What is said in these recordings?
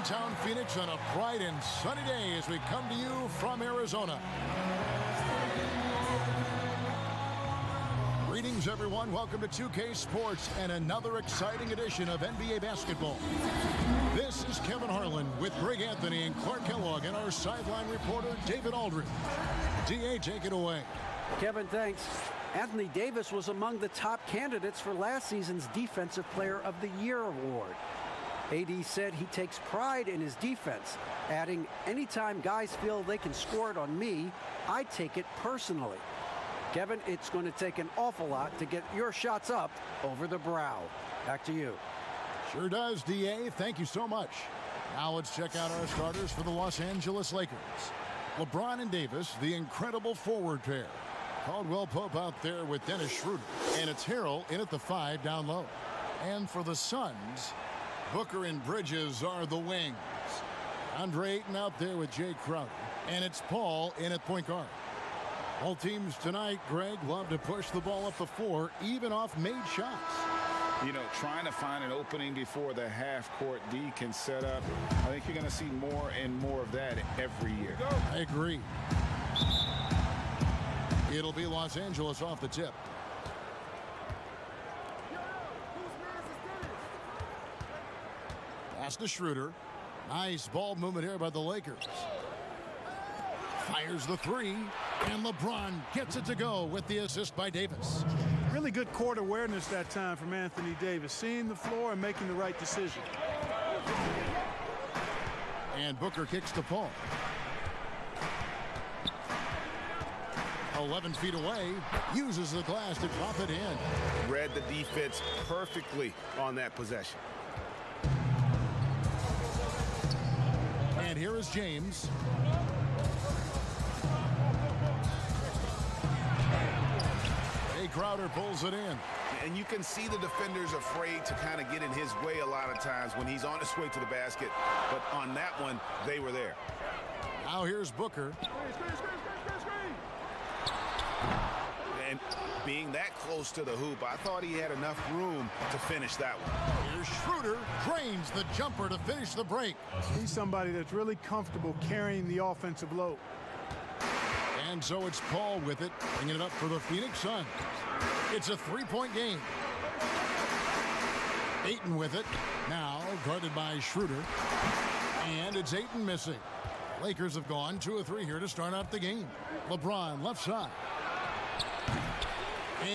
downtown Phoenix on a bright and sunny day as we come to you from Arizona. Greetings, everyone. Welcome to 2K Sports and another exciting edition of NBA basketball. This is Kevin Harlan with Greg Anthony and Clark Kellogg and our sideline reporter, David Aldridge. DA, take it away. Kevin, thanks. Anthony Davis was among the top candidates for last season's Defensive Player of the Year award. AD said he takes pride in his defense, adding, "Anytime guys feel they can score it on me, I take it personally." Kevin, it's going to take an awful lot to get your shots up over the brow. Back to you. Sure does, DA. Thank you so much. Now let's check out our starters for the Los Angeles Lakers. LeBron and Davis, the incredible forward pair. Caldwell Pope out there with Dennis Schroeder. And it's Harrell in at the 5 down low. And for the Suns, Booker and Bridges are the wings. Andre Ayton out there with Jay Crowder. And it's Paul in at point guard. All teams tonight, Greg, love to push the ball up the floor, even off made shots. You know, trying to find an opening before the half-court D can set up. I think you're going to see more and more of that every year. I agree. It'll be Los Angeles off the tip. Pass to Schroeder. Nice ball movement here by the Lakers. Fires the 3, and LeBron gets it to go with the assist by Davis. Really good court awareness that time from Anthony Davis, seeing the floor and making the right decision. And Booker kicks to Paul. 11 feet away, uses the glass to drop it in. Read the defense perfectly on that possession. And here is James. Jay Crowder pulls it in. And you can see the defenders afraid to kind of get in his way a lot of times when he's on his way to the basket. But on that one, they were there. Now here's Booker. And being that close to the hoop, I thought he had enough room to finish that one. Here's Schroeder, drains the jumper to finish the break. He's somebody that's really comfortable carrying the offensive load. And so it's Paul with it, bringing it up for the Phoenix Suns. It's a 3-point game. Ayton with it, now guarded by Schroeder. And it's Ayton missing. Lakers have gone 2 of 3 here to start out the game. LeBron left side.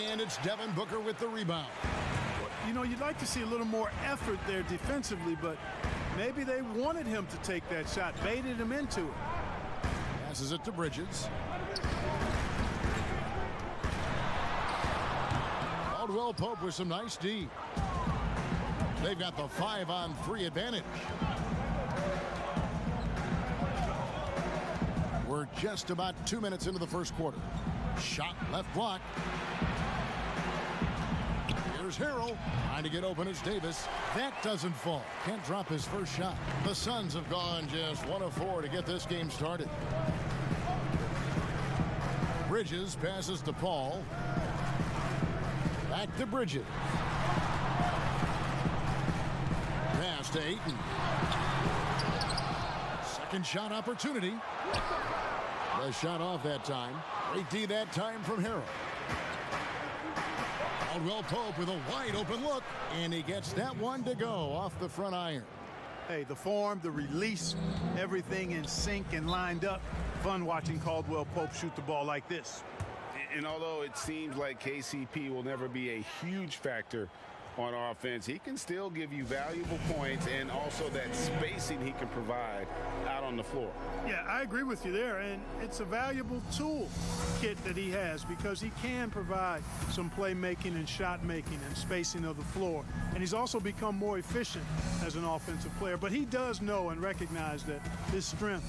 And it's Devin Booker with the rebound. You know, you'd like to see a little more effort there defensively, but maybe they wanted him to take that shot, baited him into it. Passes it to Bridges. Caldwell Pope with some nice D. They've got the 5-on-3 advantage. We're just about 2 minutes into the first quarter. Shot left block. Here's Harrell trying to get open as Davis. That doesn't fall. Can't drop his first shot. The Suns have gone just 1 of 4 to get this game started. Bridges passes to Paul. Back to Bridges. Pass to Ayton. Second shot opportunity. The shot off that time. Great D that time from Harrell. Caldwell Pope with a wide open look, and he gets that one to go off the front iron. Hey, the form, the release, everything in sync and lined up. Fun watching Caldwell Pope shoot the ball like this. And although it seems like KCP will never be a huge factor on offense, he can still give you valuable points and also that spacing he can provide out on the floor. Yeah, I agree with you there, and it's a valuable tool kit that he has because he can provide some playmaking and shot making and spacing of the floor, and he's also become more efficient as an offensive player. But he does know and recognize that his strength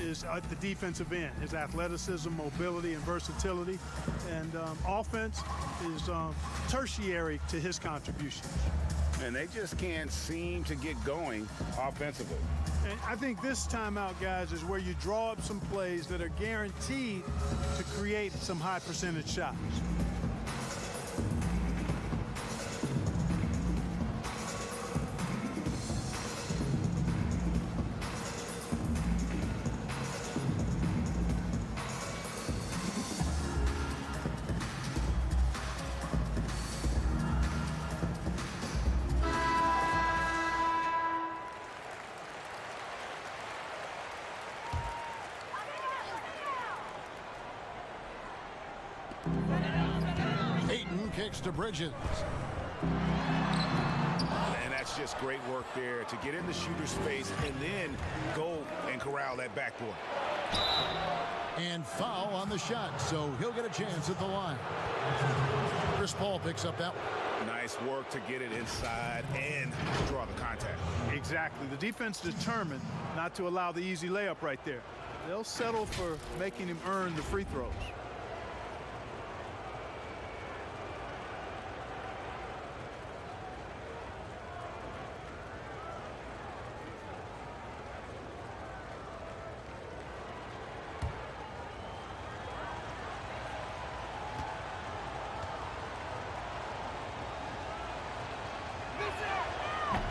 is at the defensive end, his athleticism, mobility, and versatility, and offense is tertiary to his contributions. And they just can't seem to get going offensively. And I think this timeout, guys, is where you draw up some plays that are guaranteed to create some high percentage shots. kicks to Bridges. And that's just great work there to get in the shooter's face and then go and corral that backboard. And foul on the shot, so he'll get a chance at the line. Chris Paul picks up that one. Nice work to get it inside and draw the contact. Exactly. The defense determined not to allow the easy layup right there. They'll settle for making him earn the free throws.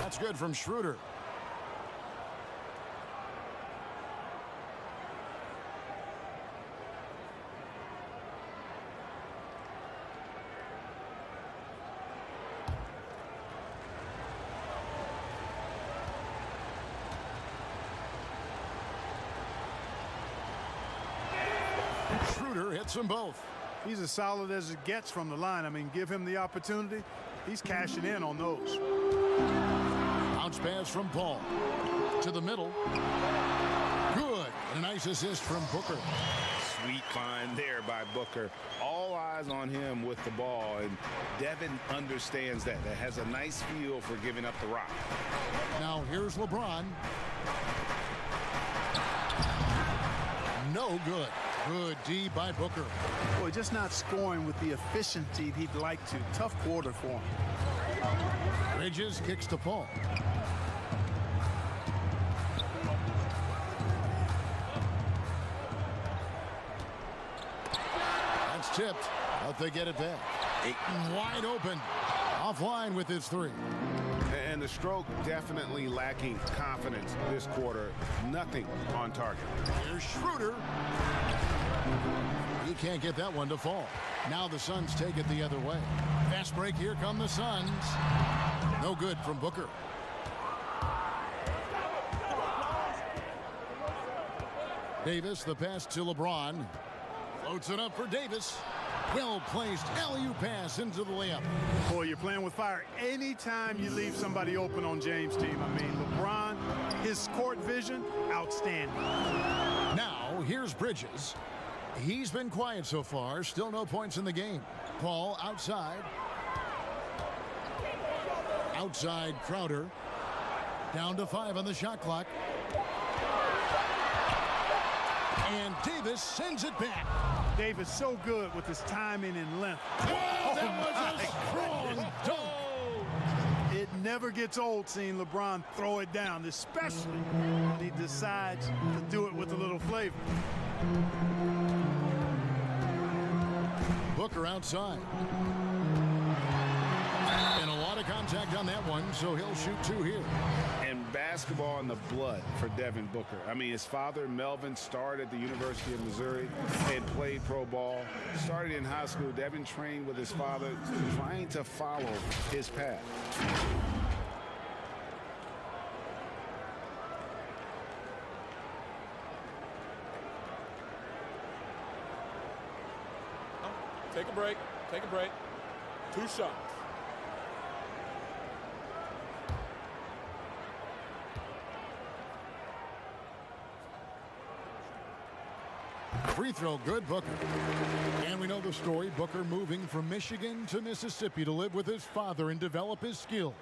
That's good from Schroeder. Schroeder hits them both. He's as solid as it gets from the line. I mean, give him the opportunity. He's cashing in on those. Bounce pass from Paul. To the middle. Good. And a nice assist from Booker. Sweet find there by Booker. All eyes on him with the ball, and Devin understands that. That has a nice feel for giving up the rock. Now here's LeBron. No good. Good D by Booker. Boy, just not scoring with the efficiency he'd like to. Tough quarter for him. Bridges kicks to Paul. That's tipped, but they get it back. Wide open. Offline with his three. And the stroke definitely lacking confidence this quarter. Nothing on target. Here's Schroeder. He can't get that one to fall. Now the Suns take it the other way. Fast break. Here come the Suns. No good from Booker. Davis, the pass to LeBron. Floats it up for Davis. Well-placed alley-oop pass into the layup. Boy, you're playing with fire anytime you leave somebody open on James' team. I mean, LeBron, his court vision, outstanding. Now, here's Bridges. He's been quiet so far. Still no points in the game. Paul outside. Outside Crowder. Down to 5 on the shot clock. And Davis sends it back. Davis so good with his timing and length. Oh, that was a strong dunk. It never gets old seeing LeBron throw it down, especially when he decides to do it with a little flavor. Booker outside. And a lot of contact on that one, so he'll shoot 2 here. And basketball in the blood for Devin Booker. I mean, his father, Melvin, started at the University of Missouri and played pro ball. Started in high school. Devin trained with his father, trying to follow his path. Take a break. Take a break. 2 shots. Free throw, good, Booker. And we know the story, Booker moving from Michigan to Mississippi to live with his father and develop his skills.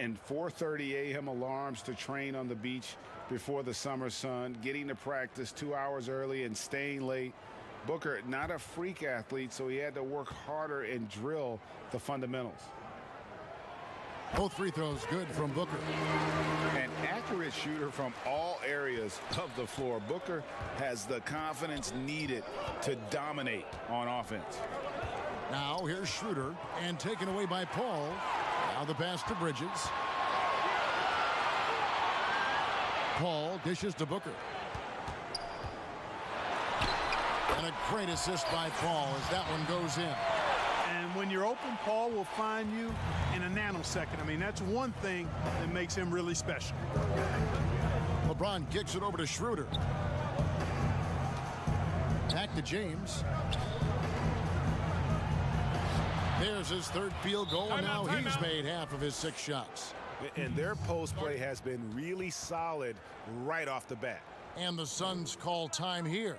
And 4:30 a.m. alarms to train on the beach before the summer sun, getting to practice 2 hours early and staying late. Booker, not a freak athlete, so he had to work harder and drill the fundamentals. Both free throws good from Booker. An accurate shooter from all areas of the floor. Booker has the confidence needed to dominate on offense. Now here's Schroeder, and taken away by Paul. Now the pass to Bridges. Paul dishes to Booker. And a great assist by Paul as that one goes in. And when you're open, Paul will find you in a nanosecond. I mean, that's one thing that makes him really special. LeBron kicks it over to Schroeder. Back to James. There's his third field goal, and now he's made half of his 6 shots. And their post play has been really solid right off the bat. And the Suns call time here.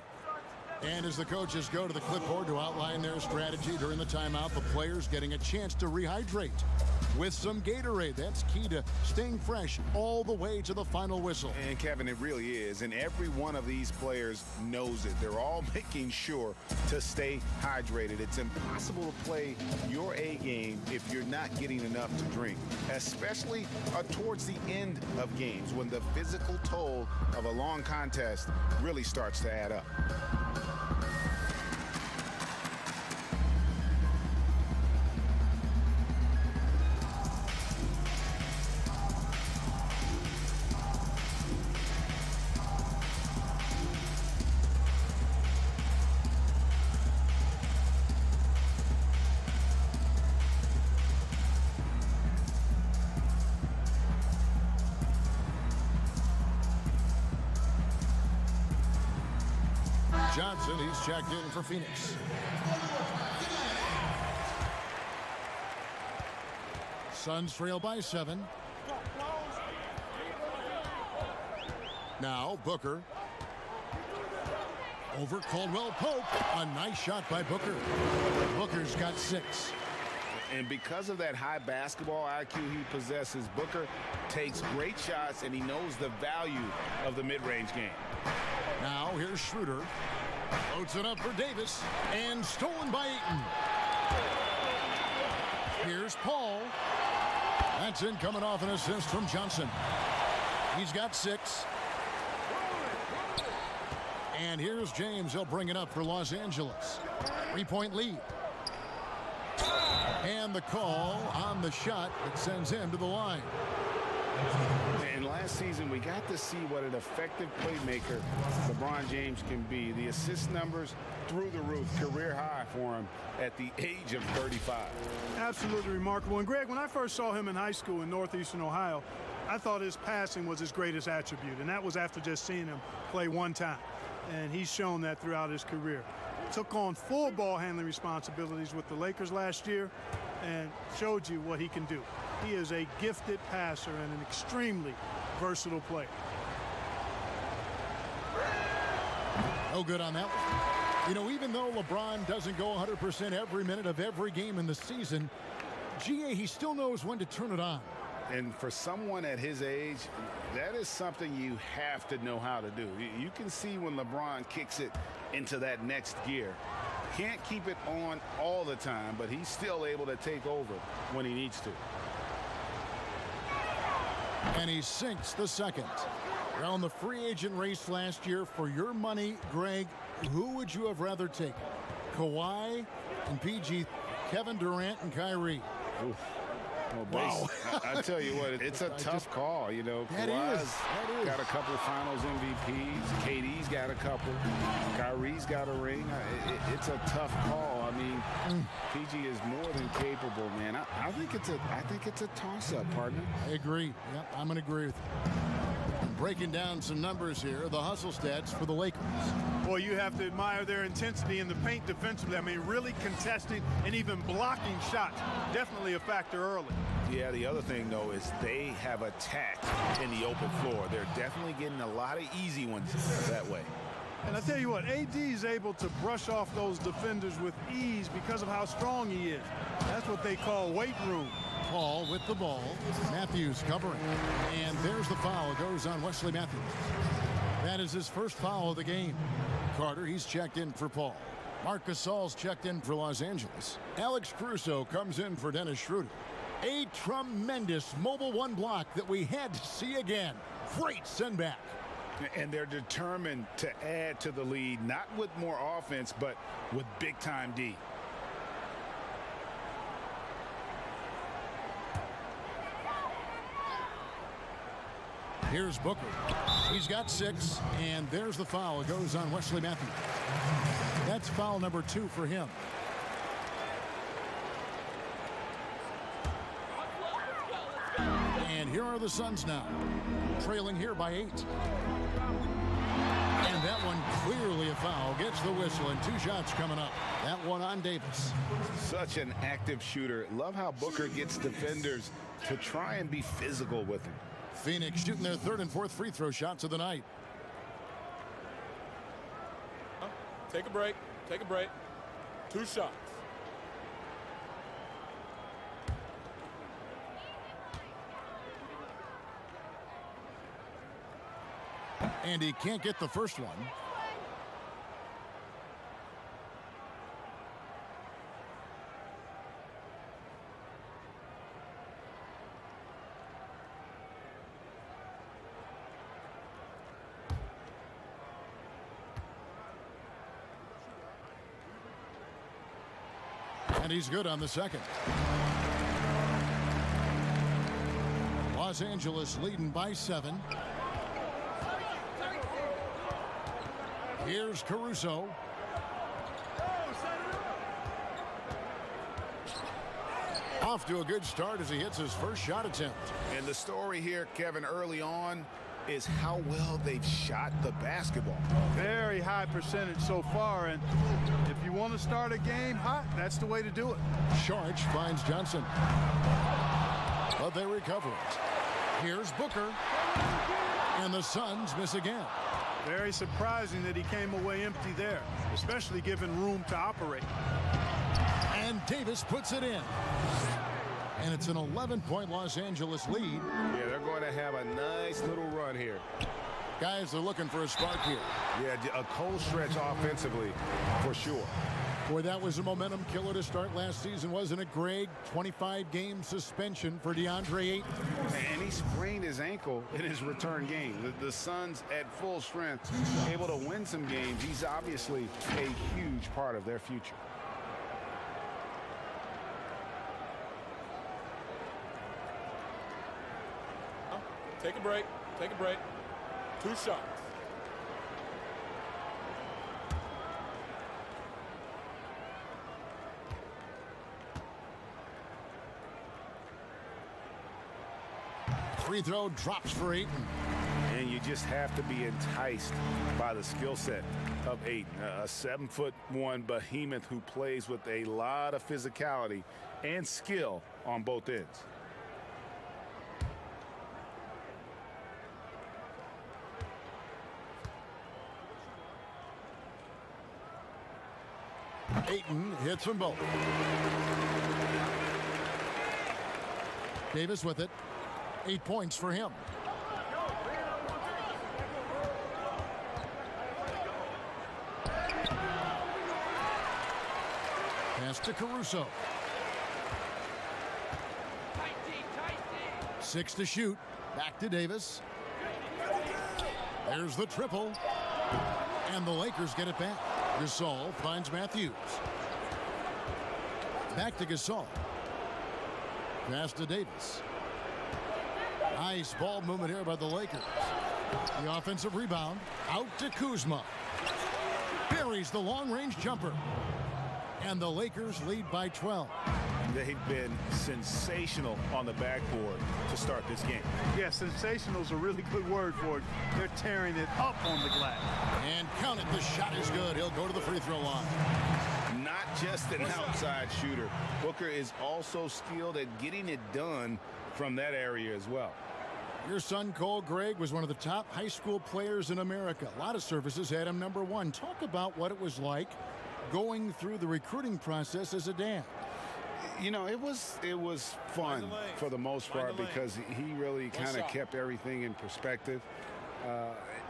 And as the coaches go to the clipboard to outline their strategy during the timeout, the players getting a chance to rehydrate with some Gatorade. That's key to staying fresh all the way to the final whistle. And Kevin, it really is. And every one of these players knows it. They're all making sure to stay hydrated. It's impossible to play your A game if you're not getting enough to drink, especially towards the end of games when the physical toll of a long contest really starts to add up. Johnson, he's checked in for Phoenix. Suns trail by 7. Now Booker. Over Caldwell Pope. A nice shot by Booker. Booker's got 6. And because of that high basketball IQ he possesses, Booker takes great shots, and he knows the value of the mid-range game. Now here's Schroeder. Loads it up for Davis, and stolen by Ayton. Here's Paul. That's in, coming off an assist from Johnson. He's got 6. And here's James. He'll bring it up for Los Angeles. 3-point lead. And the call on the shot that sends him to the line. And last season, we got to see what an effective playmaker LeBron James can be. The assist numbers through the roof, career high for him at the age of 35. Absolutely remarkable. And Greg, when I first saw him in high school in northeastern Ohio, I thought his passing was his greatest attribute, and that was after just seeing him play one time. And he's shown that throughout his career. Took on full ball handling responsibilities with the Lakers last year and showed you what he can do. He is a gifted passer and an extremely versatile player. No good on that one. You know, even though LeBron doesn't go 100% every minute of every game in the season, GA, he still knows when to turn it on. And for someone at his age, that is something you have to know how to do. You can see when LeBron kicks it into that next gear. Can't keep it on all the time, but he's still able to take over when he needs to. And he sinks the second. Around the free agent race last year, for your money, Greg, who would you have rather taken? Kawhi and PG, Kevin Durant and Kyrie. Oof. Well, I tell you what, it's a tough call. You know, Kawhi's got a couple of Finals MVPs. KD's got a couple. Kyrie's got a ring. It's a tough call. I mean, PG is more than capable, man. I think it's a toss-up, partner. I agree. Yep, I'm going to agree with you. Breaking down some numbers here, the hustle stats for the Lakers. Well, you have to admire their intensity in the paint defensively. I mean, really contesting and even blocking shots. Definitely a factor early. Yeah, the other thing, though, is they have attacked in the open floor. They're definitely getting a lot of easy ones that way. And I tell you what, AD is able to brush off those defenders with ease because of how strong he is. That's what they call weight room. Paul with the ball. Matthews covering. And there's the foul. It goes on Wesley Matthews. That is his first foul of the game. Carter, he's checked in for Paul. Marc Gasol's checked in for Los Angeles. Alex Caruso comes in for Dennis Schroeder. A tremendous mobile one block that we had to see again. Great send back. And they're determined to add to the lead, not with more offense, but with big-time D. Here's Booker. He's got 6, and there's the foul. It goes on Wesley Matthews. That's foul number 2 for him. And here are the Suns now, trailing here by 8. And that one Clearly a foul. Gets the whistle, and 2 shots coming up. That one on Davis. Such an active shooter. Love how Booker gets defenders to try and be physical with him. Phoenix shooting their 3rd and 4th free throw shots of the night. Take a break. Take a break. 2 shots. And he can't get the first one. And he's good on the second. Los Angeles leading by 7. Here's Caruso. Off to a good start as he hits his first shot attempt. And the story here, Kevin, early on is how well they've shot the basketball. Very high percentage so far, and if you want to start a game hot, that's the way to do it. Sharch finds Johnson. But they recover it. Here's Booker. And the Suns miss again. Very surprising that he came away empty there, especially given room to operate. And Davis puts it in. And it's an 11-point Los Angeles lead. Yeah, they're going to have a nice little run here. Guys are looking for a spark here. Yeah, a cold stretch offensively for sure. Boy, that was a momentum killer to start last season, wasn't it, Greg? 25-game suspension for DeAndre Ayton. And he sprained his ankle in his return game. The Suns at full strength, able to win some games. He's obviously a huge part of their future. Take a break. Take a break. 2 shots. Free throw drops for Ayton. And you just have to be enticed by the skill set of Ayton. A 7'1" behemoth who plays with a lot of physicality and skill on both ends. Ayton hits them both. Davis with it. 8 points for him. Pass to Caruso. 6 to shoot. Back to Davis. There's the triple. And the Lakers get it back. Gasol finds Matthews. Back to Gasol. Pass to Davis. Nice ball movement here by the Lakers. The offensive rebound. Out to Kuzma. Buries the long-range jumper. And the Lakers lead by 12. They've been sensational on the backboard to start this game. Yeah, sensational is a really good word for it. They're tearing it up on the glass. And count it, the shot is good. He'll go to the free throw line. Not just an outside shooter. Booker is also skilled at getting it done from that area as well. Your son, Cole Gregg, was one of the top high school players in America. A lot of services had him number 1. Talk about what it was like going through the recruiting process as a dad. You know, it was fun for the most part because he really kind of kept everything in perspective.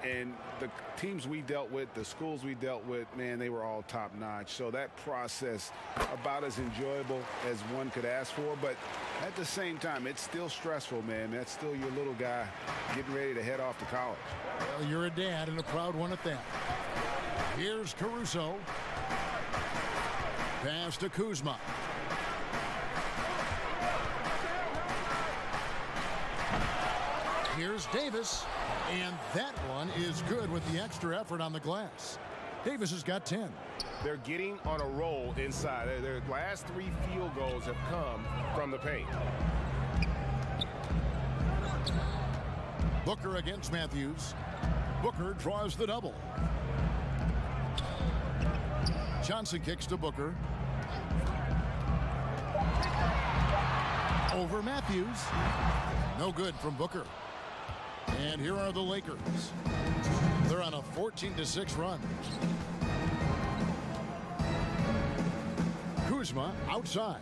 And the teams we dealt with, the schools we dealt with, man, they were all top notch. So that process about as enjoyable as one could ask for. But at the same time, it's still stressful, man. That's still your little guy getting ready to head off to college. Well, you're a dad and a proud one at that. Here's Caruso. Pass to Kuzma. Here's Davis, and that one is good with the extra effort on the glass. Davis has got 10. They're getting on a roll inside. Their last 3 field goals have come from the paint. Booker against Matthews. Booker draws the double. Johnson kicks to Booker. Over Matthews. No good from Booker. And here are the Lakers. They're on a 14-6 run. Kuzma outside.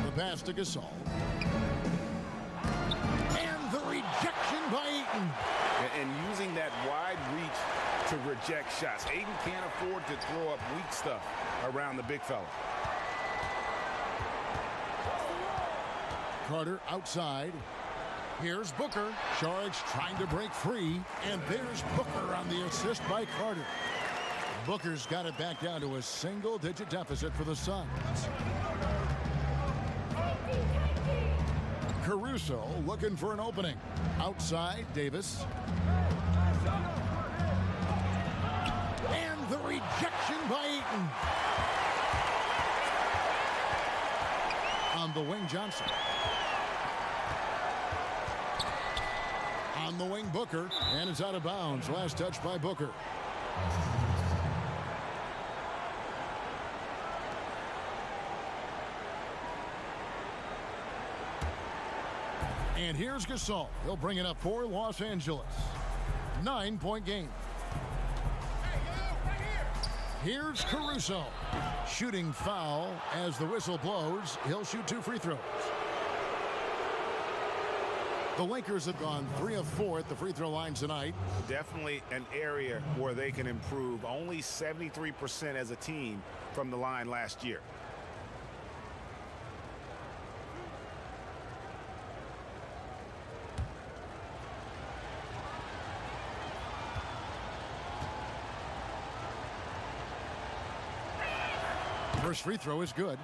The pass to Gasol. And the rejection by Ayton. And using that wide reach to reject shots. Ayton can't afford to throw up weak stuff around the big fella. Carter outside. Here's Booker. Saric trying to break free. And there's Booker on the assist by Carter. Booker's got it back down to a single-digit deficit for the Suns. Caruso looking for an opening. Outside, Davis. And the rejection by Ayton. On the wing, Johnson. On the wing, Booker. And it's out of bounds. Last touch by Booker. And here's Gasol. He'll bring it up for Los Angeles. 9-point game. Here's Caruso. Shooting foul as the whistle blows. He'll shoot 2 free throws. The Lakers have gone 3 of 4 at the free throw line tonight. Definitely an area where they can improve. Only 73% as a team from the line last year. First free throw is good.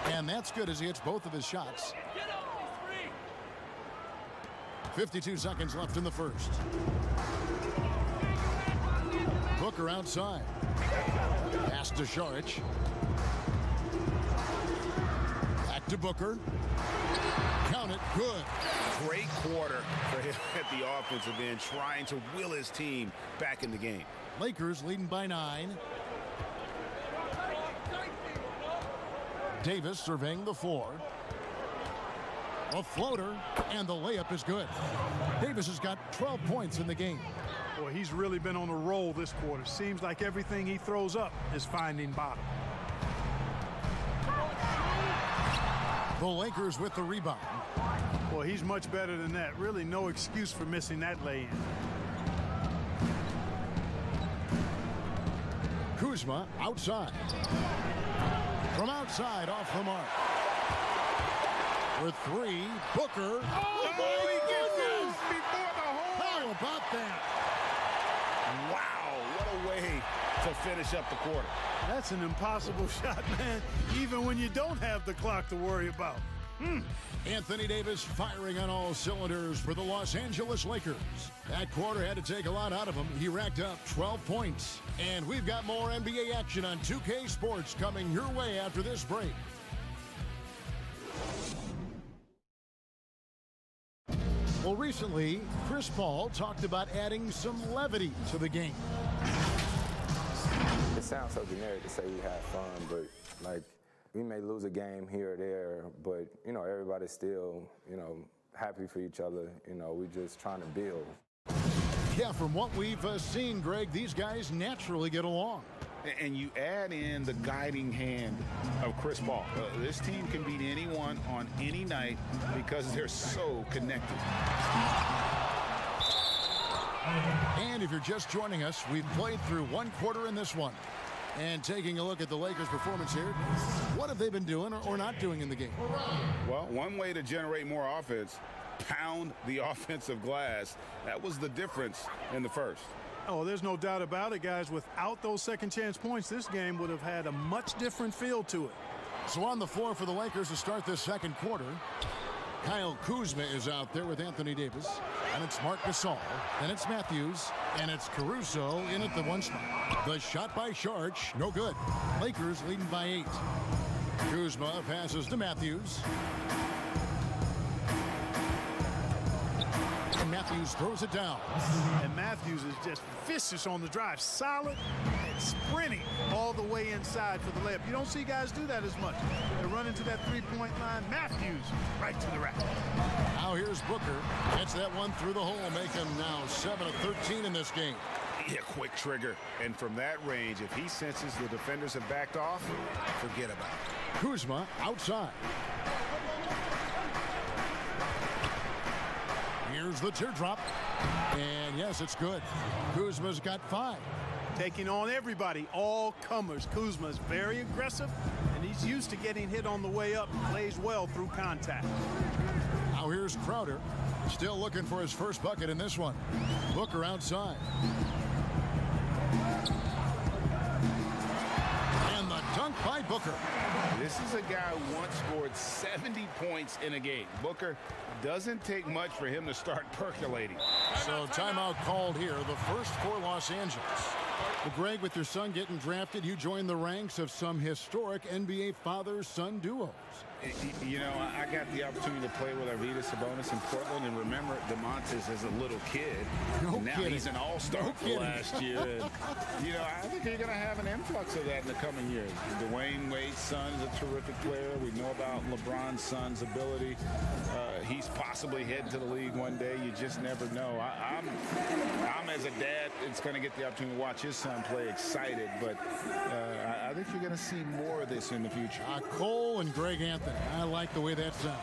And that's good as he hits both of his shots. 52 seconds left in the first. Booker outside. Pass to Saric. Back to Booker. Count it. Good. Great quarter for him at the offensive end, trying to will his team back in the game. Lakers leading by 9. Davis surveying the floor. A floater, and the layup is good. Davis has got 12 points in the game. Boy, he's really been on a roll this quarter. Seems like everything he throws up is finding bottom. The Lakers with the rebound. Boy, he's much better than that. Really no excuse for missing that lay-in. Kuzma outside. From outside off the mark. With 3, Booker. Oh, my goodness! Before the hole! How about that? Wow, what a way to finish up the quarter. That's an impossible shot, man, even when you don't have the clock to worry about. Anthony Davis firing on all cylinders for the Los Angeles Lakers. That quarter had to take a lot out of him. He racked up 12 points. And we've got more NBA action on 2K Sports coming your way after this break. Well, recently, Chris Paul talked about adding some levity to the game. It sounds so generic to say we have fun, but like we may lose a game here or there, but you know everybody's still happy for each other. We're just trying to build. Yeah, from what we've seen, Greg, these guys naturally get along. And you add in the guiding hand of Chris Paul. This team can beat anyone on any night because they're so connected. And if you're just joining us, we've played through 1 quarter in this one. And taking a look at the Lakers' performance here, what have they been doing or not doing in the game? Well, one way to generate more offense, pound the offensive glass. That was the difference in the first. Oh, there's no doubt about it, guys. Without those second chance points, this game would have had a much different feel to it. So on the floor for the Lakers to start this second quarter, Kyle Kuzma is out there with Anthony Davis. Then it's Marc Gasol. Then it's Matthews. And it's Caruso in at the one spot. The shot by Sharch, no good. Lakers leading by 8. Kuzma passes to Matthews. And Matthews throws it down. And Matthews is just vicious on the drive. Solid and sprinting all the way inside for the layup. You don't see guys do that as much. They run into that three-point line. Matthews right to the rack. Now here's Booker. Gets that one through the hole, make him now 7 of 13 in this game. Yeah, quick trigger. And from that range, if he senses the defenders have backed off, forget about it. Kuzma outside. Here's the teardrop. And yes, it's good. Kuzma's got 5. Taking on everybody, all comers. Kuzma's very aggressive, and he's used to getting hit on the way up. Plays well through contact. Now here's Crowder. Still looking for his first bucket in this one. Booker outside. And the dunk by Booker. This is a guy who once scored 70 points in a game. Booker, doesn't take much for him to start percolating. So timeout called here, the first for Los Angeles. Well, Greg, with your son getting drafted, you joined the ranks of some historic NBA father-son duos. You know, I got the opportunity to play with Arvydas Sabonis in Portland, and remember DeMontis as a little kid. No now kidding. He's an all-star for last year. And, you know, I think you're going to have an influx of that in the coming years. Dwayne Wade's son is a terrific player. We know about LeBron's son's ability. He's possibly heading to the league one day. You just never know. I'm as a dad, it's going to get the opportunity to watch his son play excited, but I think you're going to see more of this in the future. Cole and Greg Anthony. I like the way that sounds.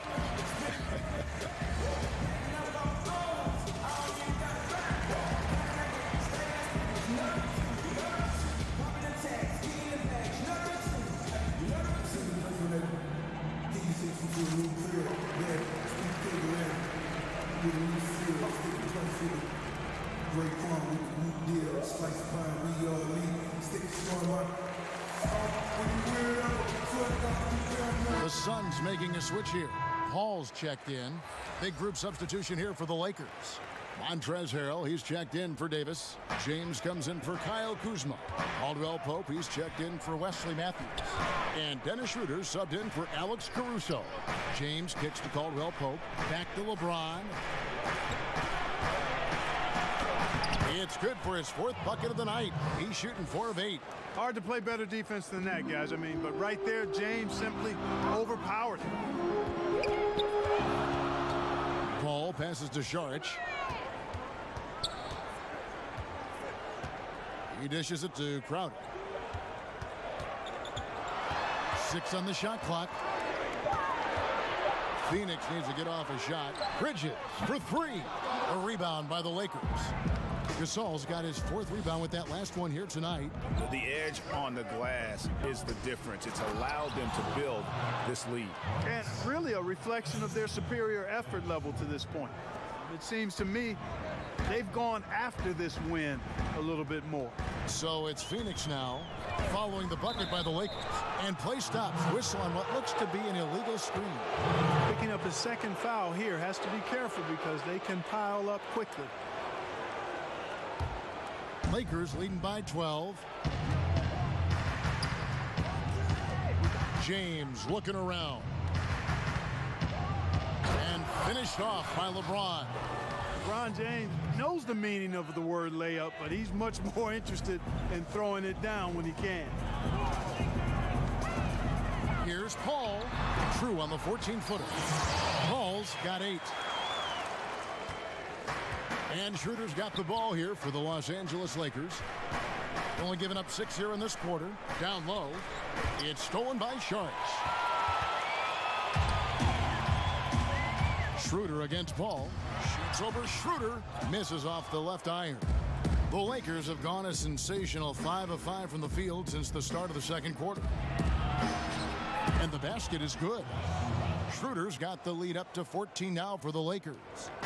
The Suns making a switch here. Paul's checked in. Big group substitution here for the Lakers. Montrezl Harrell, he's checked in for Davis. James comes in for Kyle Kuzma. Caldwell Pope, he's checked in for Wesley Matthews. And Dennis Schroeder subbed in for Alex Caruso. James kicks to Caldwell Pope. Back to LeBron. It's good for his 4th bucket of the night. He's shooting 4 of 8. Hard to play better defense than that, guys. I mean, but right there, James simply overpowered him. Paul passes to Saric. He dishes it to Crowder. 6 on the shot clock. Phoenix needs to get off a shot. Bridges for 3. A rebound by the Lakers. Gasol's got his 4th rebound with that last one here tonight. The edge on the glass is the difference. It's allowed them to build this lead. And really a reflection of their superior effort level to this point. It seems to me they've gone after this win a little bit more. So it's Phoenix now, following the bucket by the Lakers. And play stops. Whistle on what looks to be an illegal screen. Picking up his 2nd foul here, has to be careful because they can pile up quickly. Lakers leading by 12. James looking around. And finished off by LeBron. LeBron James knows the meaning of the word layup, but he's much more interested in throwing it down when he can. Here's Paul. True on the 14-footer. Paul's got 8. And Schroeder's got the ball here for the Los Angeles Lakers. Only giving up 6 here in this quarter. Down low. It's stolen by Sharks. Schroeder against Paul. Shoots over Schroeder. Misses off the left iron. The Lakers have gone a sensational 5 of 5 from the field since the start of the 2nd quarter. And the basket is good. Schroeder's got the lead up to 14 now for the Lakers.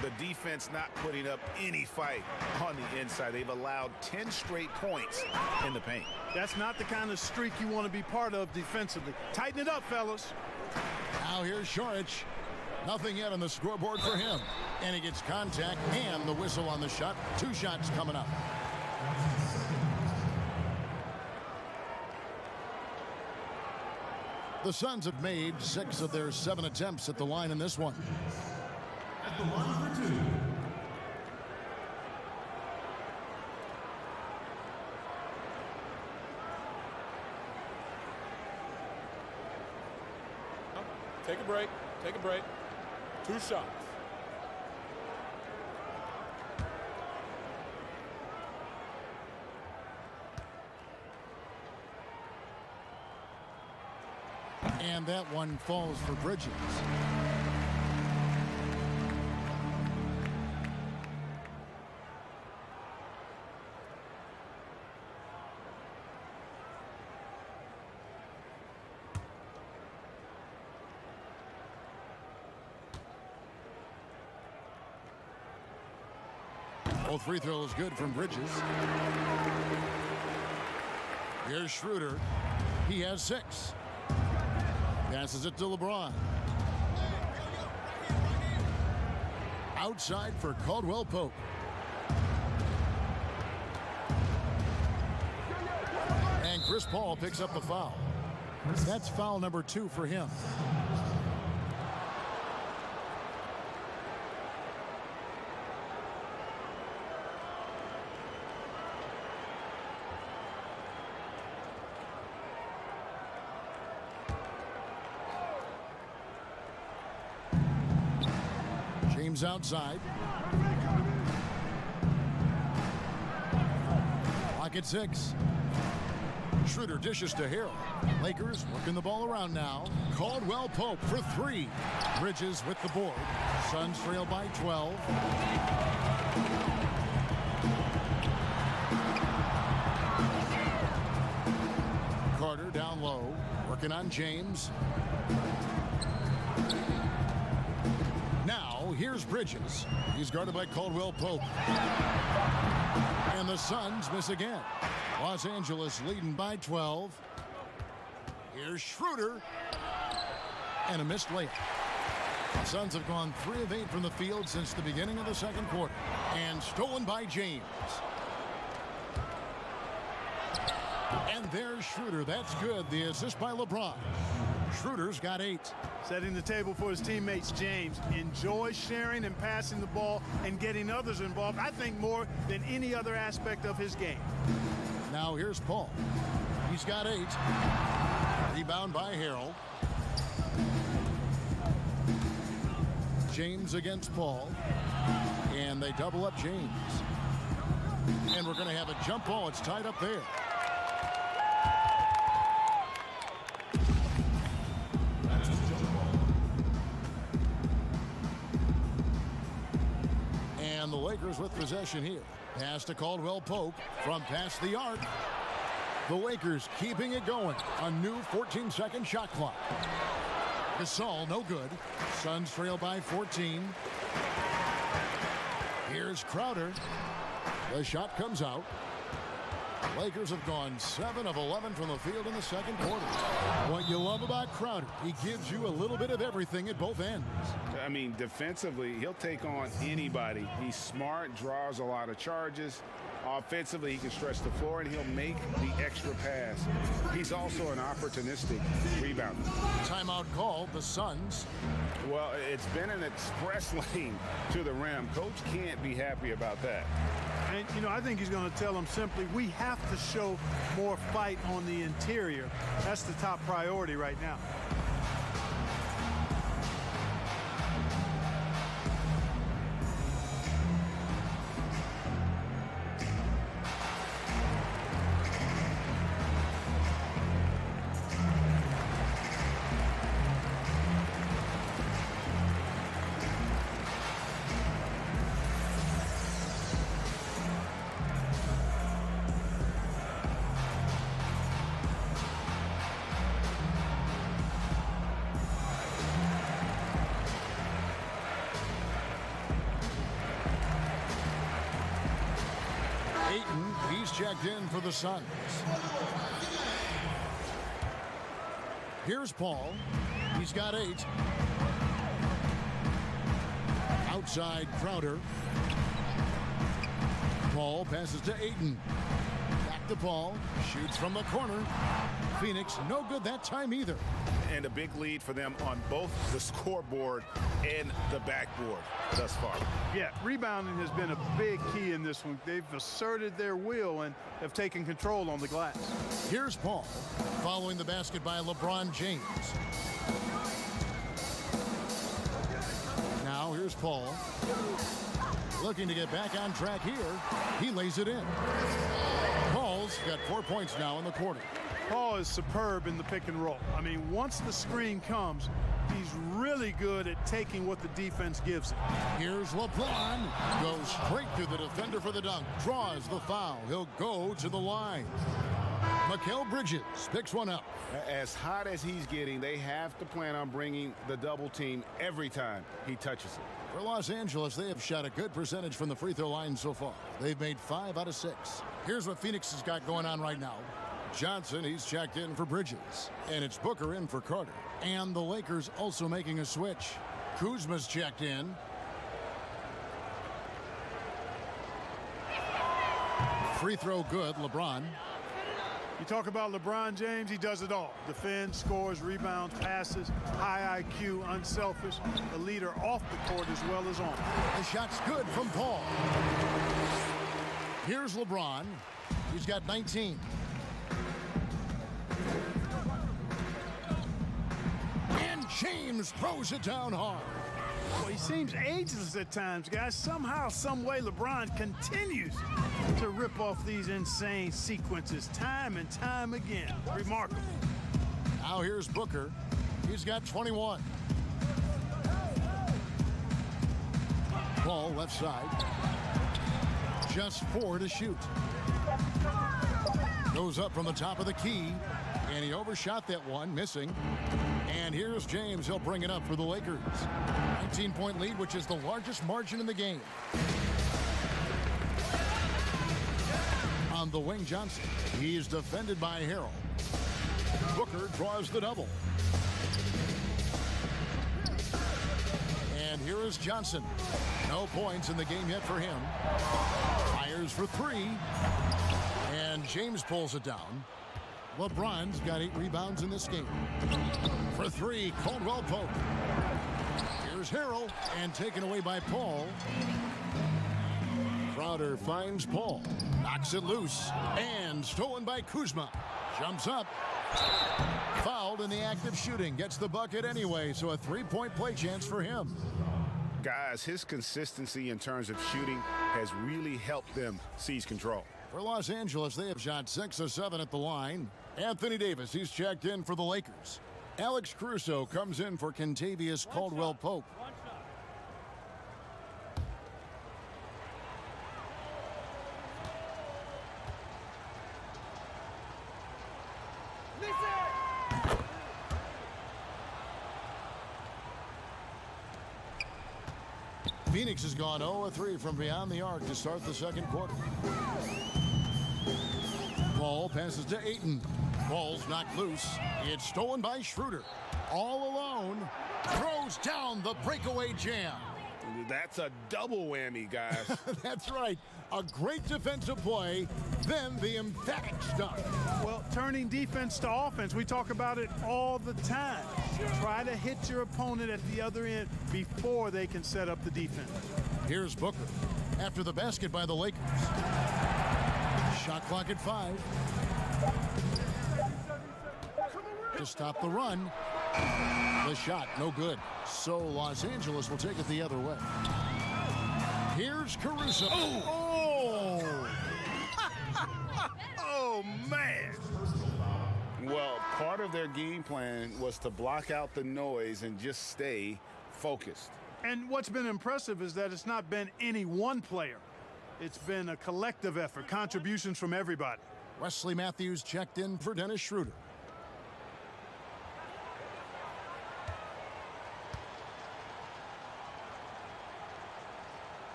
The defense not putting up any fight on the inside. They've allowed 10 straight points in the paint. That's not the kind of streak you want to be part of defensively. Tighten it up, fellas. Now here's Saric. Nothing yet on the scoreboard for him. And he gets contact and the whistle on the shot. 2 shots coming up. The Suns have made 6 of their 7 attempts at the line in this one. At the line for 2. Take a break. Take a break. 2 shots. And that one falls for Bridges. Both free throws good from Bridges. Here's Schroeder. He has 6. Passes it to LeBron. Outside for Caldwell Pope. And Chris Paul picks up the foul. That's foul number 2 for him. James outside. Clock at 6. Schroeder dishes to Harrell. Lakers working the ball around now. Caldwell Pope for 3. Bridges with the board. Suns trail by 12. Carter down low. Working on James. Now, here's Bridges. He's guarded by Caldwell Pope. And the Suns miss again. Los Angeles leading by 12. Here's Schroeder. And a missed layup. The Suns have gone 3 of 8 from the field since the beginning of the second quarter. And stolen by James. And there's Schroeder. That's good. The assist by LeBron. Schroeder's got 8. Setting the table for his teammates, James enjoys sharing and passing the ball and getting others involved, I think, more than any other aspect of his game. Now here's Paul. He's got 8. Rebound by Harrell. James against Paul. And they double up James. And we're going to have a jump ball. It's tied up there. And the Lakers with possession here. Pass to Caldwell Pope from past the arc. The Lakers keeping it going. A new 14-second shot clock. Gasol, no good. Suns trail by 14. Here's Crowder. The shot comes out. Lakers have gone 7 of 11 from the field in the second quarter. What you love about Crowder, he gives you a little bit of everything at both ends. I mean, defensively, he'll take on anybody. He's smart, draws a lot of charges. Offensively, he can stretch the floor, and he'll make the extra pass. He's also an opportunistic rebounder. Timeout called, the Suns. Well, it's been an express lane to the rim. Coach can't be happy about that. And, you know, I think he's going to tell them simply, we have to show more fight on the interior. That's the top priority right now. He's checked in for the Suns. Here's Paul. He's got 8. Outside Crowder. Paul passes to Ayton. Back to Paul. Shoots from the corner. Phoenix no good that time either. And a big lead for them on both the scoreboard and the backboard thus far. Yeah, rebounding has been a big key in this one. They've asserted their will and have taken control on the glass. Here's Paul following the basket by LeBron James. Now here's Paul. Looking to get back on track here. He lays it in. Paul's got 4 points now in the quarter. Paul is superb in the pick and roll. I mean, once the screen comes, he's really good at taking what the defense gives him. Here's LeBron. Goes straight through the defender for the dunk. Draws the foul. He'll go to the line. Mikal Bridges picks one up. As hot as he's getting, they have to plan on bringing the double team every time he touches it. For Los Angeles, they have shot a good percentage from the free throw line so far. They've made 5 out of 6. Here's what Phoenix has got going on right now. Johnson, he's checked in for Bridges. And it's Booker in for Carter. And the Lakers also making a switch. Kuzma's checked in. Free throw good, LeBron. You talk about LeBron James, he does it all. Defends, scores, rebounds, passes, high IQ, unselfish, a leader off the court as well as on. The shot's good from Paul. Here's LeBron. He's got 19. And James throws it down hard. Well, he seems ageless at times, guys. Somehow, some way, LeBron continues to rip off these insane sequences time and time again. Remarkable. Now here's Booker. He's got 21. Ball left side. Just 4 to shoot. Goes up from the top of the key. And he overshot that one, missing. And here's James. He'll bring it up for the Lakers. 19-point lead, which is the largest margin in the game. On the wing, Johnson. He's defended by Harrell. Booker draws the double. And here is Johnson. No points in the game yet for him. Fires for 3. And James pulls it down. LeBron's got 8 rebounds in this game. For 3, Caldwell Pope. Here's Harrell, and taken away by Paul. Crowder finds Paul. Knocks it loose, and stolen by Kuzma. Jumps up. Fouled in the act of shooting. Gets the bucket anyway, so a 3-point play chance for him. Guys, his consistency in terms of shooting has really helped them seize control. For Los Angeles, they have shot 6 of 7 at the line. Anthony Davis, he's checked in for the Lakers. Alex Caruso comes in for Kentavious Caldwell-Pope. Phoenix has gone 0-3 from beyond the arc to start the second quarter. Ball passes to Ayton. Ball's knocked loose. It's stolen by Schroeder. All alone. Throws down the breakaway jam. That's a double whammy, guys. That's right. A great defensive play, then the emphatic stuff. Well, turning defense to offense, we talk about it all the time. Try to hit your opponent at the other end before they can set up the defense. Here's Booker after the basket by the Lakers. Shot clock at 5. To stop the run. The shot, no good. So Los Angeles will take it the other way. Here's Caruso. Oh! Oh, man. Well, part of their game plan was to block out the noise and just stay focused. And what's been impressive is that it's not been any one player. It's been a collective effort, contributions from everybody. Wesley Matthews checked in for Dennis Schroeder.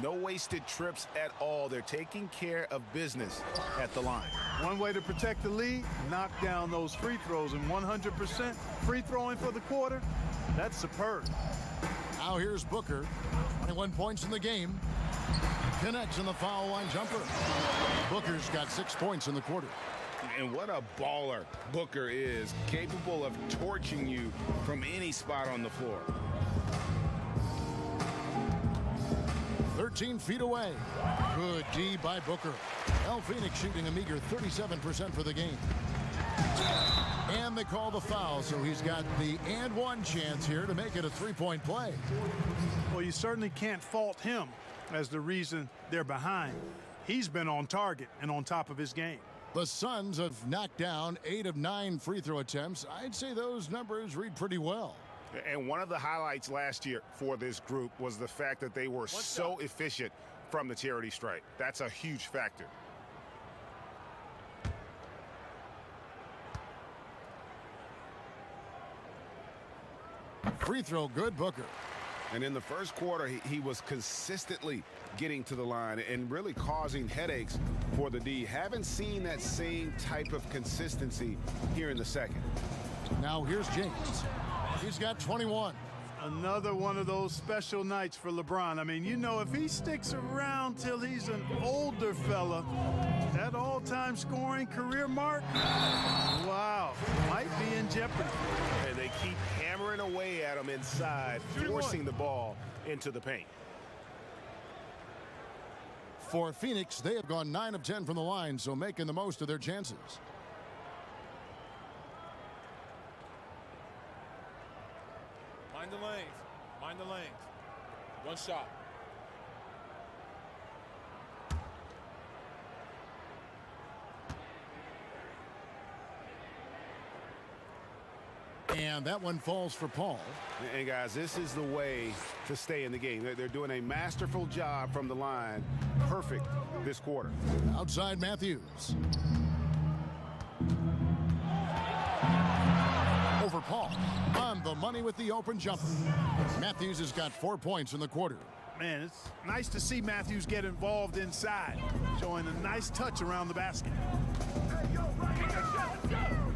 No wasted trips at all. They're taking care of business at the line. One way to protect the lead, knock down those free throws, and 100% free throwing for the quarter, that's superb. Now here's Booker. 21 points in the game. Connects in the foul line jumper. Booker's got 6 points in the quarter. And what a baller Booker is, capable of torching you from any spot on the floor. 13 feet away. Good D by Booker. Phoenix shooting a meager 37% for the game. And they call the foul, so he's got the and one chance here to make it a three-point play. Well, you certainly can't fault him as the reason they're behind. He's been on target and on top of his game. The Suns have knocked down 8 of 9 free throw attempts. I'd say those numbers read pretty well. And one of the highlights last year for this group was the fact that they were so efficient from the charity stripe. That's a huge factor. Free throw good, Booker. And in the first quarter, he was consistently getting to the line and really causing headaches for the D. Haven't seen that same type of consistency here in the second. Now here's James. He's got 21. Another one of those special nights for LeBron. I mean, you know, if he sticks around till he's an older fella, that all-time scoring career mark, wow, might be in jeopardy. And they keep hammering away at him inside, forcing the ball into the paint. For Phoenix, they have gone 9 of 10 from the line, so making the most of their chances. Mind the lanes. Mind the lanes. One shot. And that one falls for Paul. And guys, this is the way to stay in the game. They're doing a masterful job from the line. Perfect this quarter. Outside Matthews. Over Paul. On the money with the open jumper. Matthews has got 4 points in the quarter. Man, it's nice to see Matthews get involved inside, showing a nice touch around the basket.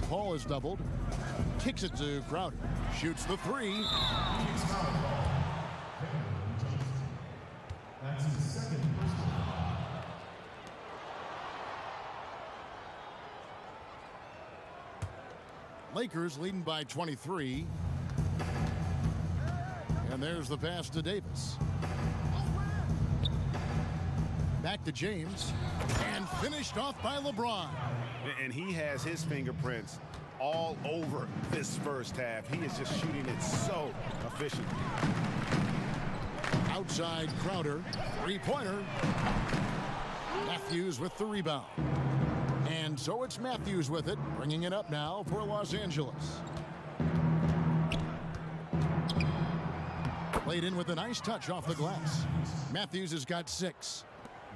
Paul is doubled. Kicks it to Crowder. Shoots the three. That's his second personal. Lakers leading by 23. And there's the pass to Davis. Back to James. And finished off by LeBron. And he has his fingerprints all over this first half. He is just shooting it so efficient. Outside Crowder. Three-pointer. Matthews with the rebound. And so it's Matthews with it, bringing it up now for Los Angeles. Played in with a nice touch off the glass. Matthews has got 6.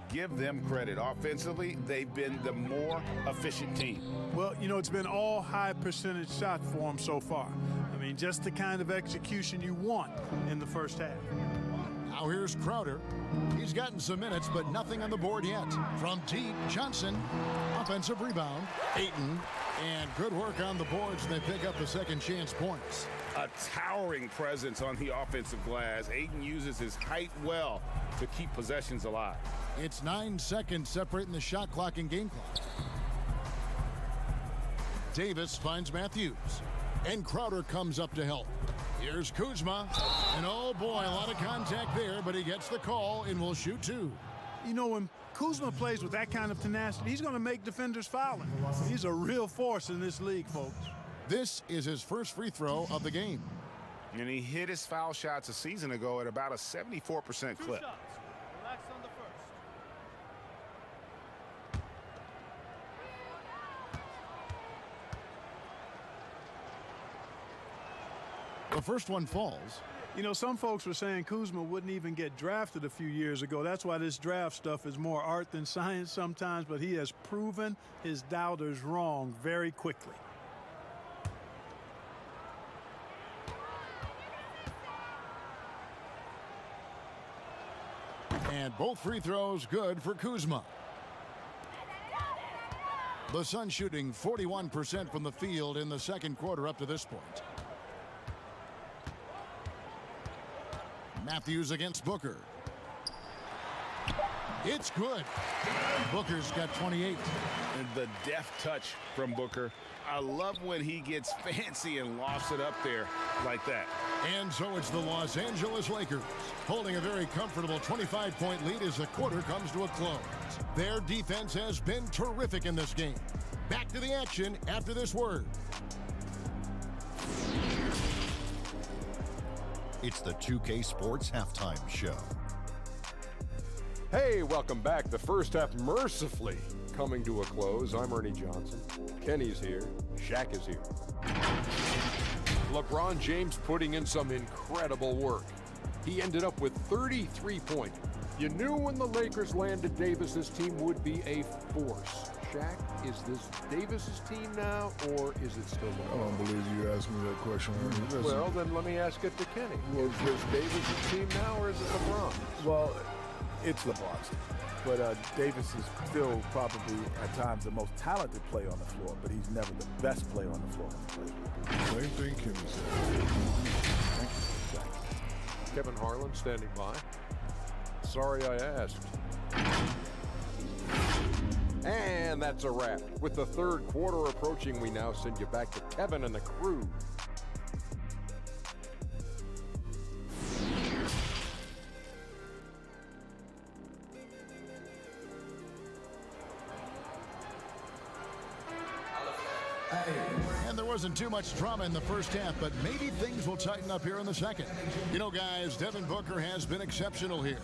Give them credit. Offensively, they've been the more efficient team. Well, you know, it's been all high percentage shots for them so far. I mean, just the kind of execution you want in the first half. Now here's Crowder. He's gotten some minutes, but nothing on the board yet. From deep, Johnson. Offensive rebound. Ayton. And good work on the boards, and they pick up the second chance points. A towering presence on the offensive glass. Ayton uses his height well to keep possessions alive. It's 9 seconds separating the shot clock and game clock. Davis finds Matthews. And Crowder comes up to help. Here's Kuzma. And oh boy, a lot of contact there, but he gets the call and will shoot 2. You know, when Kuzma plays with that kind of tenacity, he's going to make defenders foul him. He's a real force in this league, folks. This is his first free throw of the game. And he hit his foul shots a season ago at about a 74% clip. Relax on the first. The first one falls. You know, some folks were saying Kuzma wouldn't even get drafted a few years ago. That's why this draft stuff is more art than science sometimes, but he has proven his doubters wrong very quickly. And both free throws good for Kuzma. The Suns shooting 41% from the field in the second quarter up to this point. Matthews against Booker. It's good. Booker's got 28. And the deft touch from Booker. I love when he gets fancy and lofts it up there like that. And so it's the Los Angeles Lakers holding a very comfortable 25-point lead as the quarter comes to a close. Their defense has been terrific in this game. Back to the action after this word. It's the 2K Sports Halftime Show. Hey, welcome back. The first half mercifully coming to a close. I'm Ernie Johnson. Kenny's here. Shaq is here. LeBron James putting in some incredible work. He ended up with 33 points. You knew when the Lakers landed Davis's team would be a force. Shaq, is this Davis's team now, or is it still LeBron? I don't believe you asked me that question. Well, then let me ask it to Kenny. Is this Davis's team now, or is it LeBron? Well, it's LeBron's team. But Davis is still probably at times the most talented player on the floor, but he's never the best player on the floor. Same thing Kenny said. Thank you. Kevin Harlan standing by. Sorry I asked. And that's a wrap. With the third quarter approaching, we now send you back to Kevin and the crew. And there wasn't too much drama in the first half, but maybe things will tighten up here in the second. You know, guys, Devin Booker has been exceptional here.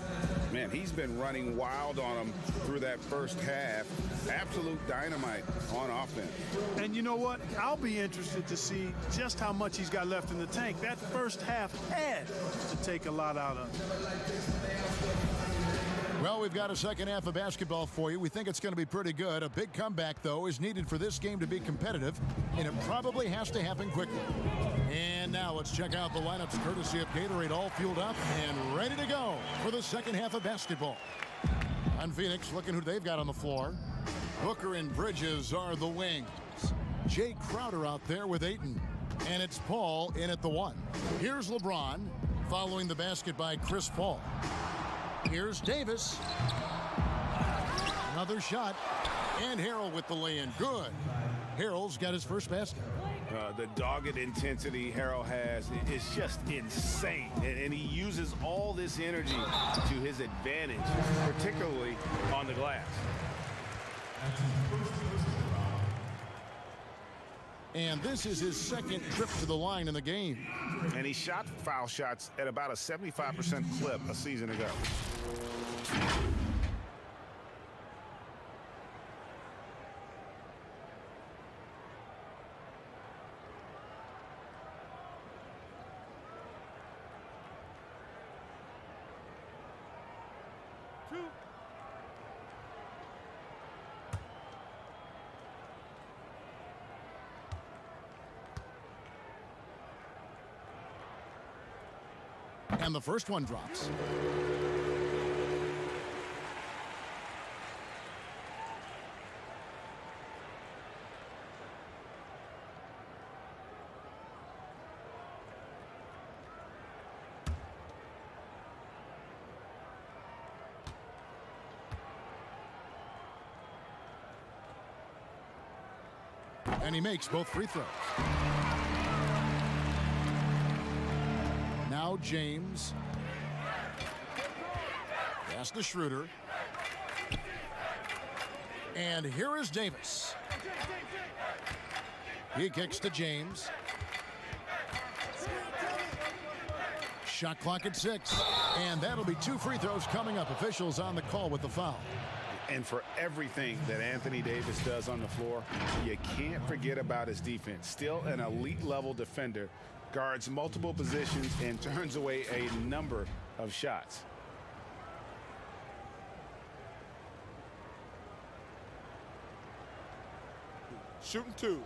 Man, he's been running wild on him through that first half. Absolute dynamite on offense. And you know what? I'll be interested to see just how much he's got left in the tank. That first half had to take a lot out of him. Well, we've got a second half of basketball for you. We think it's going to be pretty good. A big comeback, though, is needed for this game to be competitive, and it probably has to happen quickly. And now let's check out the lineups courtesy of Gatorade, all fueled up and ready to go for the second half of basketball. On Phoenix, looking who they've got on the floor. Booker and Bridges are the wings. Jay Crowder out there with Ayton. And it's Paul in at the one. Here's LeBron, following the basket by Chris Paul. Here's Davis. Another shot. And Harrell with the lay-in. Good. Harrell's got his first basket. The dogged intensity Harrell has is just insane. And he uses all this energy to his advantage, particularly on the glass. And this is his second trip to the line in the game. And he shot foul shots at about a 75% clip a season ago. And the first one drops. And he makes both free throws. Now James. Pass to Schroeder. And here is Davis. He kicks to James. Shot clock at 6. And that'll be 2 free throws coming up. Officials on the call with the foul. And for everything that Anthony Davis does on the floor, you can't forget about his defense. Still an elite level defender, guards multiple positions and turns away a number of shots. Shooting 2.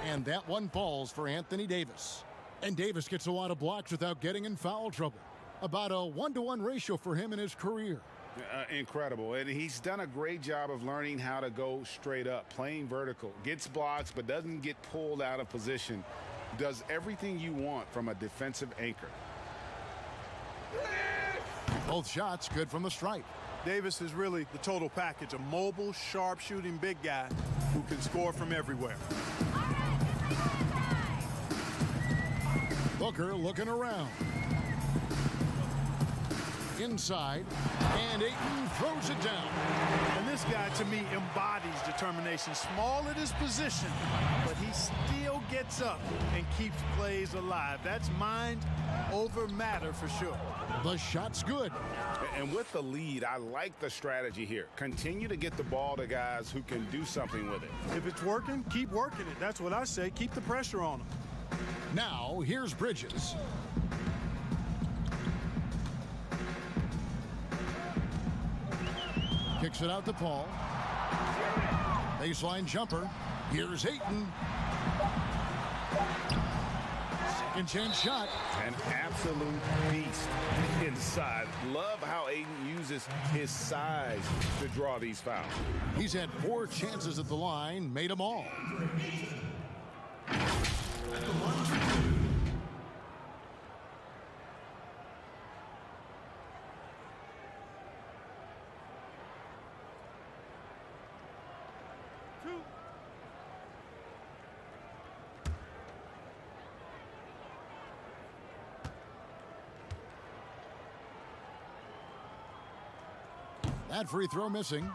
And that one falls for Anthony Davis. And Davis gets a lot of blocks without getting in foul trouble. About a 1-to-1 ratio for him in his career. Incredible. And he's done a great job of learning how to go straight up, playing vertical. Gets blocks, but doesn't get pulled out of position. Does everything you want from a defensive anchor. Both shots good from the stripe. Davis is really the total package, a mobile, sharp-shooting big guy who can score from everywhere. Booker looking around. Inside, and Ayton throws it down. And this guy, to me, embodies determination. Small at his position, but he still gets up and keeps plays alive. That's mind over matter for sure. The shot's good. And with the lead, I like the strategy here. Continue to get the ball to guys who can do something with it. If it's working, keep working it. That's what I say. Keep the pressure on him. Now, here's Bridges. Kicks it out to Paul. Baseline jumper. Here's Ayton. Second chance shot. An absolute beast inside. Love how Ayton uses his size to draw these fouls. He's had 4 chances at the line, made them all. That free throw missing.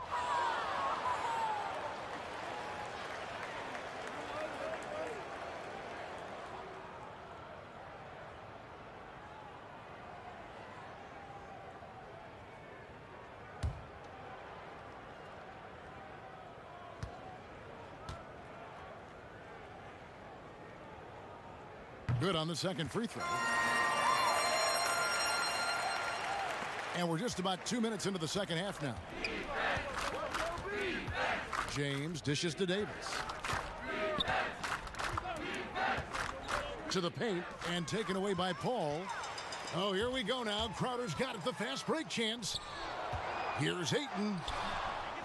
Good on the second free throw. And we're just about 2 minutes into the second half now. James dishes to Davis. To the paint and taken away by Paul. Oh, here we go now. Crowder's got it, the fast break chance. Here's Ayton.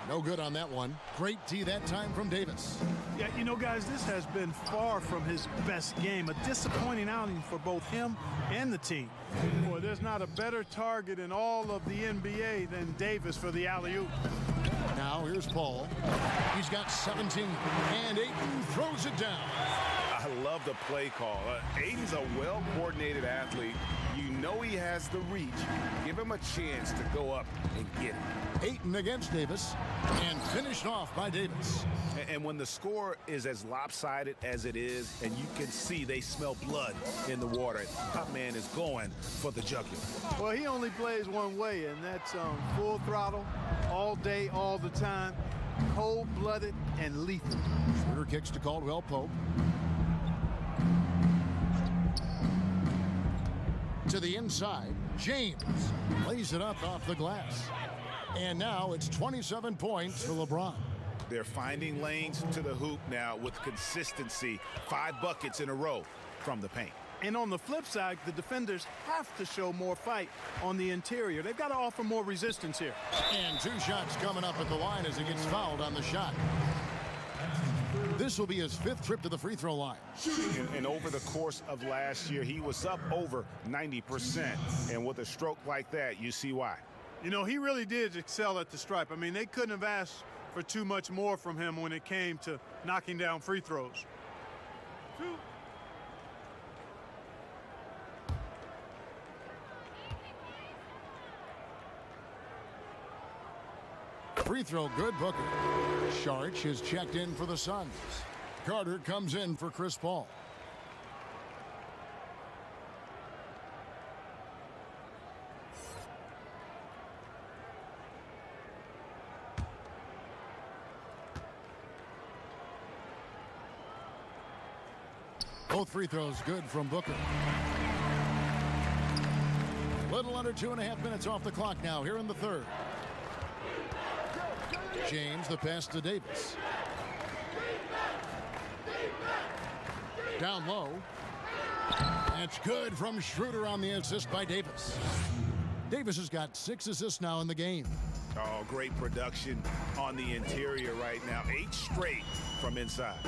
No good on that one. Great D that time from Davis. Yeah, you know, guys, this has been far from his best game. A disappointing outing for both him and the team. Boy, there's not a better target in all of the NBA than Davis for the alley-oop. Now here's Paul. He's got 17, and Ayton throws it down. I love the play call. Ayton's a well-coordinated athlete. You know he has the reach. Give him a chance to go up and get it. Ayton against Davis, and finished off by Davis. And when the score is as lopsided as it is, and you can see they smell blood in the water, top man is going for the jugular. Well, he only plays one way, and that's full throttle, all day, all the time, cold-blooded and lethal. Schroeder kicks to Caldwell Pope. To the inside, James lays it up off the glass. And now it's 27 points for LeBron. They're finding lanes to the hoop now with consistency. 5 buckets in a row from the paint. And on the flip side, the defenders have to show more fight on the interior. They've got to offer more resistance here. And 2 shots coming up at the line as he gets fouled on the shot. This will be his 5th trip to the free throw line. And over the course of last year, he was up over 90%. And with a stroke like that, you see why. You know, he really did excel at the stripe. I mean, they couldn't have asked for too much more from him when it came to knocking down free throws. Free throw good, Booker. Sharch is checked in for the Suns. Carter comes in for Chris Paul. Both free throws good from Booker. Little under 2.5 minutes off the clock now here in the third. James, the pass to Davis. Down low. That's good from Schroeder on the assist by Davis. Davis has got 6 assists now in the game. Oh, great production on the interior right now. 8 straight from inside.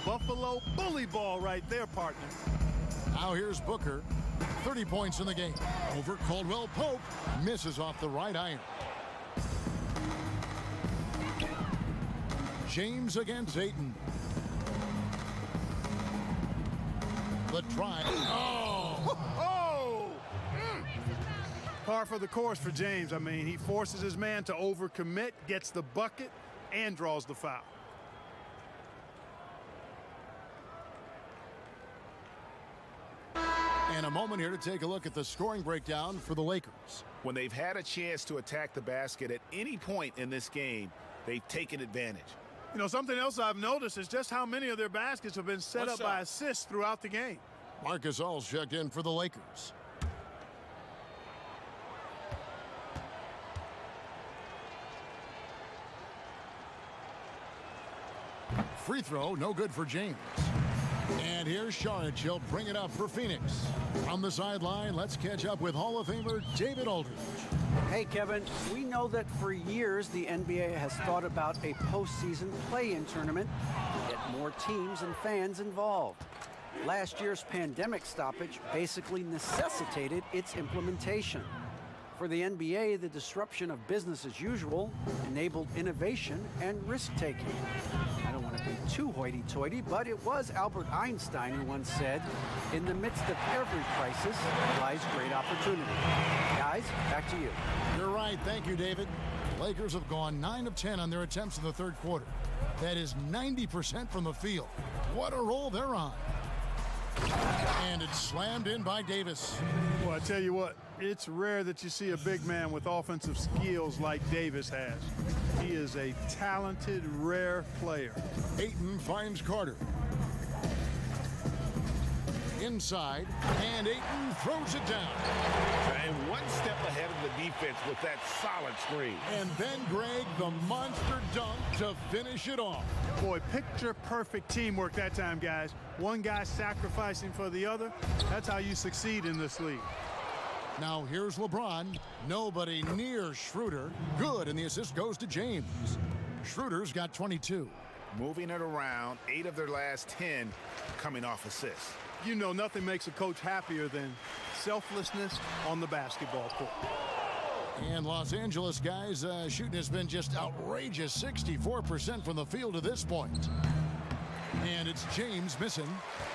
Buffalo bully ball right there, partner. Now here's Booker. 30 points in the game. Over Caldwell Pope. Misses off the right iron. James against Ayton. The drive. Oh! Oh! Par for the course for James. I mean, he forces his man to overcommit, gets the bucket, and draws the foul. And a moment here to take a look at the scoring breakdown for the Lakers. When they've had a chance to attack the basket at any point in this game, they've taken advantage. You know, something else I've noticed is just how many of their baskets have been set up by assists throughout the game. Marc Gasol's checked in for the Lakers. Free throw, no good for James. And here's Saric. He'll bring it up for Phoenix. On the sideline, let's catch up with Hall of Famer David Aldridge. Hey, Kevin, we know that for years the NBA has thought about a postseason play-in tournament to get more teams and fans involved. Last year's pandemic stoppage basically necessitated its implementation. For the NBA, the disruption of business as usual enabled innovation and risk-taking. I don't want to be too hoity-toity, but it was Albert Einstein who once said, "In the midst of every crisis lies great opportunity." Guys, back to you. You're right. Thank you, David. Lakers have gone 9 of 10 on their attempts in the third quarter. That is 90% from the field. What a roll they're on. And it's slammed in by Davis. Well, I tell you what, it's rare that you see a big man with offensive skills like Davis has. He is a talented, rare player. Ayton finds Carter. Inside, and Ayton throws it down. And one step ahead of the defense with that solid screen. And then Greg, the monster dunk to finish it off. Boy, picture-perfect teamwork that time, guys. One guy sacrificing for the other. That's how you succeed in this league. Now here's LeBron. Nobody near Schroeder. Good, and the assist goes to James. Schroeder's got 22. Moving it around, 8 of their last 10 coming off assists. You know, nothing makes a coach happier than selflessness on the basketball court. And Los Angeles guys, shooting has been just outrageous. 64% from the field to this point. And it's James missing.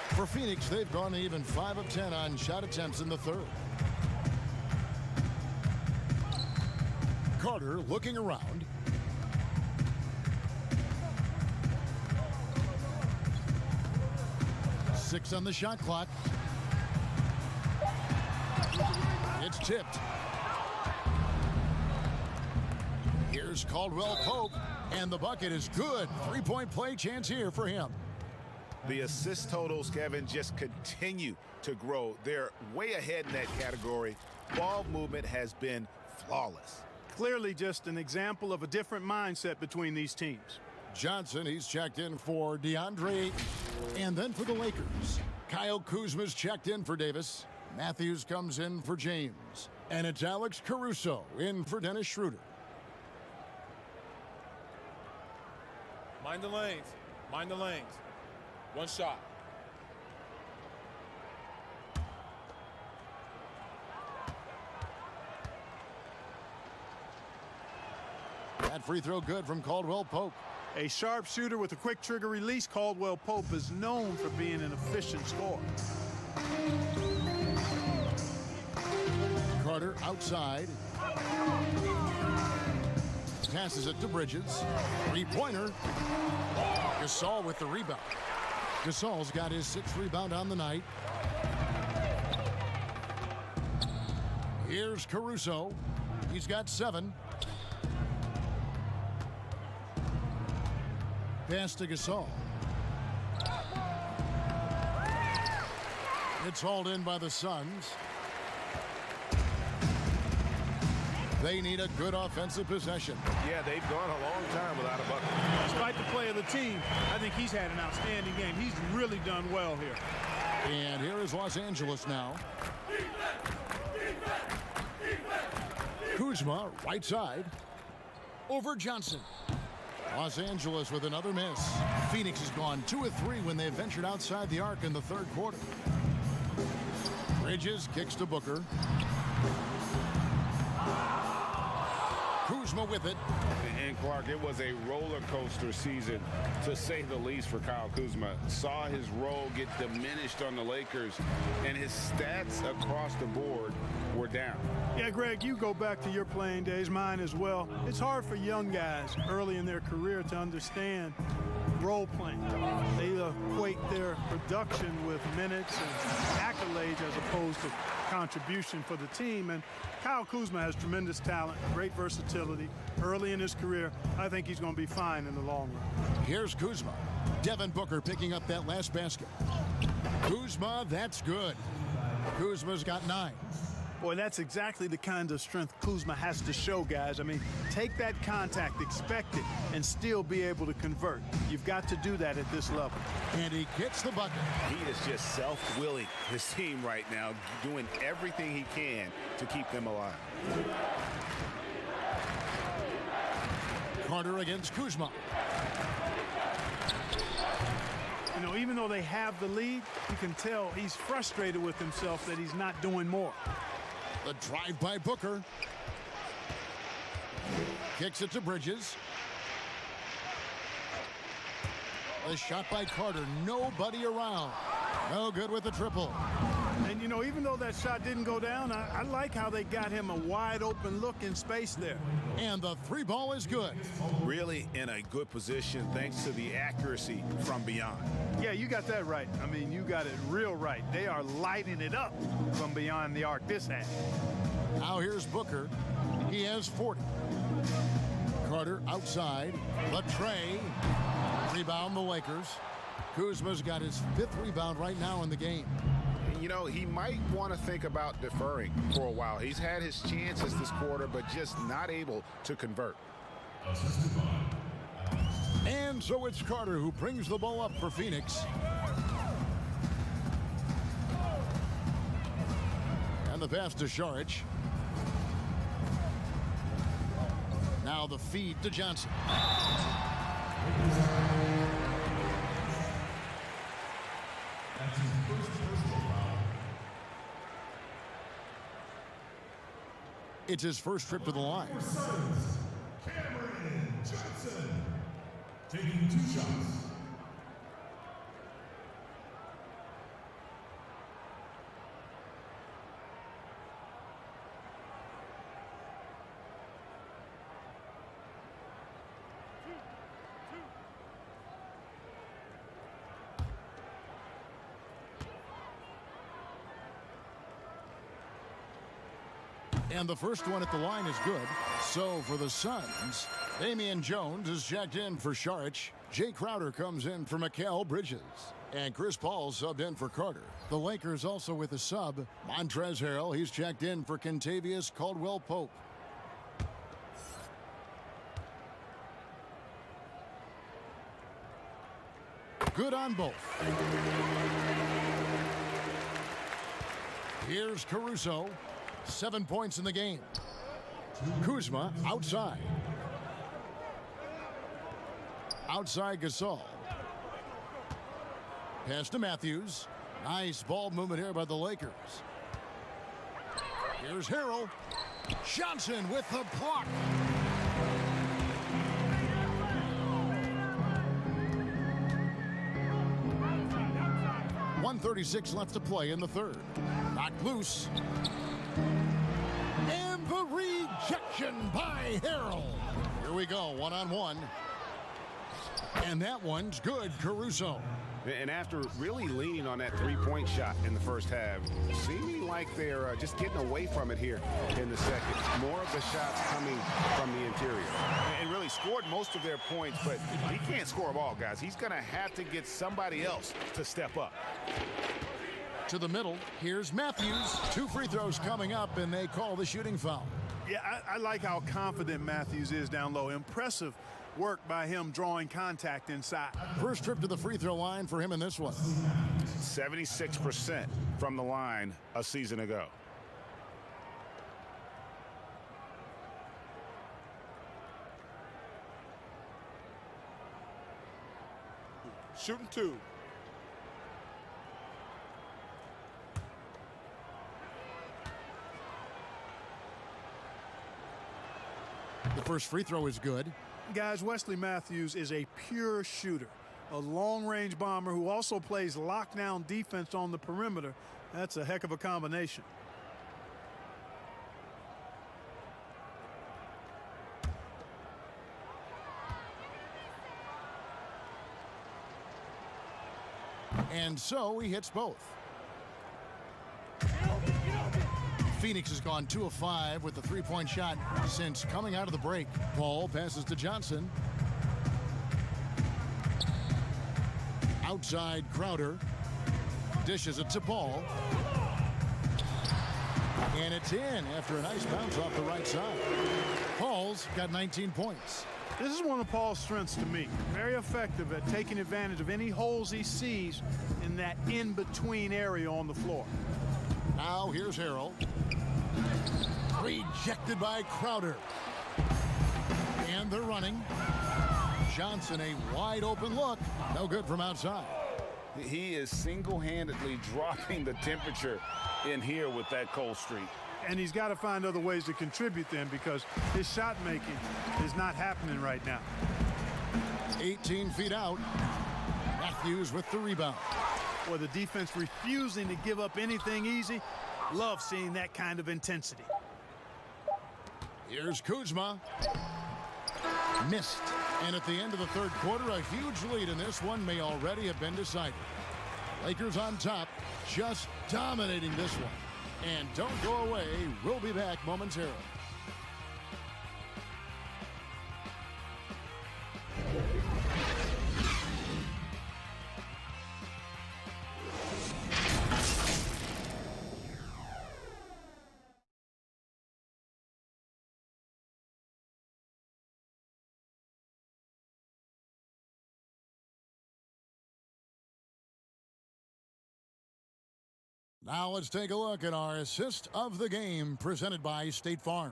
For Phoenix, they've gone even 5 of 10 on shot attempts in the third. Carter looking around. Six on the shot clock. It's tipped. Here's Caldwell Pope, and the bucket is good. 3-point play chance here for him. The assist totals, Kevin, just continue to grow. They're way ahead in that category. Ball movement has been flawless. Clearly just an example of a different mindset between these teams. Johnson, he's checked in for DeAndre Ayton. And then for the Lakers, Kyle Kuzma's checked in for Davis. Matthews comes in for James. And it's Alex Caruso in for Dennis Schroeder. Mind the lanes. Mind the lanes. One shot. That free throw good from Caldwell Pope. A sharp shooter with a quick trigger release, Caldwell Pope is known for being an efficient scorer. Carter outside. Passes it to Bridges. Three-pointer. Gasol with the rebound. Gasol's got his 6th rebound on the night. Here's Caruso. He's got 7. Pass to Gasol. It's hauled in by the Suns. They need a good offensive possession. Yeah, they've gone a long time without a bucket. Despite the play of the team, I think he's had an outstanding game. He's really done well here. And here is Los Angeles now. Kuzma, right side. Over Johnson. Los Angeles with another miss. Phoenix has gone 2 of 3 when they ventured outside the arc in the third quarter. Bridges kicks to Booker. Kuzma with it. And Clark, it was a roller coaster season, to say the least, for Kyle Kuzma. Saw his role get diminished on the Lakers, and his stats across the board were down. Yeah, Greg, you go back to your playing days, mine as well. It's hard for young guys early in their career to understand role playing. They equate their production with minutes and accolades as opposed to contribution for the team. And Kyle Kuzma has tremendous talent, great versatility. Early in his career, I think he's going to be fine in the long run. Here's Kuzma. Devin Booker picking up that last basket. Kuzma, that's good. Kuzma's got 9. Boy, that's exactly the kind of strength Kuzma has to show, guys. I mean, take that contact, expect it, and still be able to convert. You've got to do that at this level. And he gets the bucket. He is just self-willing, his team right now, doing everything he can to keep them alive. Carter against Kuzma. You know, even though they have the lead, you can tell he's frustrated with himself that he's not doing more. The drive by Booker. Kicks it to Bridges. The shot by Carter. Nobody around. No good with the triple. And, you know, even though that shot didn't go down, I like how they got him a wide open look in space there. And the 3 ball is good. Really in a good position thanks to the accuracy from beyond. Yeah, you got that right. I mean, you got it real right. They are lighting it up from beyond the arc this half. Now here's Booker. He has 40. Carter outside. The tray. Rebound the Lakers. Kuzma's got his 5th rebound right now in the game. You know, he might want to think about deferring for a while. He's had his chances this quarter, but just not able to convert. And so it's Carter who brings the ball up for Phoenix. And the pass to Šarić. Now the feed to Johnson. It's his first trip to the line. Cameron Johnson taking 2 shots. And the first one at the line is good. So for the Suns, Damian Jones is checked in for Šarić. Jay Crowder comes in for Mikal Bridges. And Chris Paul subbed in for Carter. The Lakers also with a sub. Montrezl Harrell, he's checked in for Kentavious Caldwell-Pope. Good on both. Here's Caruso. 7 points in the game. Kuzma outside. Outside Gasol. Pass to Matthews. Nice ball movement here by the Lakers. Here's Harrell. Johnson with the block. .136 left to play in the third. Knocked loose. And the rejection by Harrell. Here we go, 1-on-1. And that one's good, Caruso. And after really leaning on that 3-point shot in the first half, seeming like they're just getting away from it here in the second. More of the shots coming from the interior. And really scored most of their points, but he can't score them all, guys. He's going to have to get somebody else to step up. To the middle, here's Matthews. 2 free throws coming up, and they call the shooting foul. Yeah, I like how confident Matthews is down low. Impressive work by him drawing contact inside. First trip to the free throw line for him in this one. 76% from the line a season ago. Shooting 2. The first free throw is good. Guys, Wesley Matthews is a pure shooter, a long-range bomber who also plays lockdown defense on the perimeter. That's a heck of a combination. And so he hits both. Phoenix has gone 2 of 5 with the three-point shot since coming out of the break. Paul passes to Johnson. Outside Crowder. Dishes it to Paul. And it's in after a nice bounce off the right side. Paul's got 19 points. This is one of Paul's strengths to me. Very effective at taking advantage of any holes he sees in that in-between area on the floor. Now here's Harrell. Rejected by Crowder. And they're running. Johnson, a wide open look. No good from outside. He is single-handedly dropping the temperature in here with that cold streak. And he's got to find other ways to contribute then, because his shot making is not happening right now. 18 feet out. Matthews with the rebound. Or the defense refusing to give up anything easy. Love seeing that kind of intensity. Here's Kuzma. Missed. And at the end of the third quarter, a huge lead in this one may already have been decided. Lakers on top, just dominating this one. And don't go away. We'll be back momentarily. Now let's take a look at our assist of the game presented by State Farm.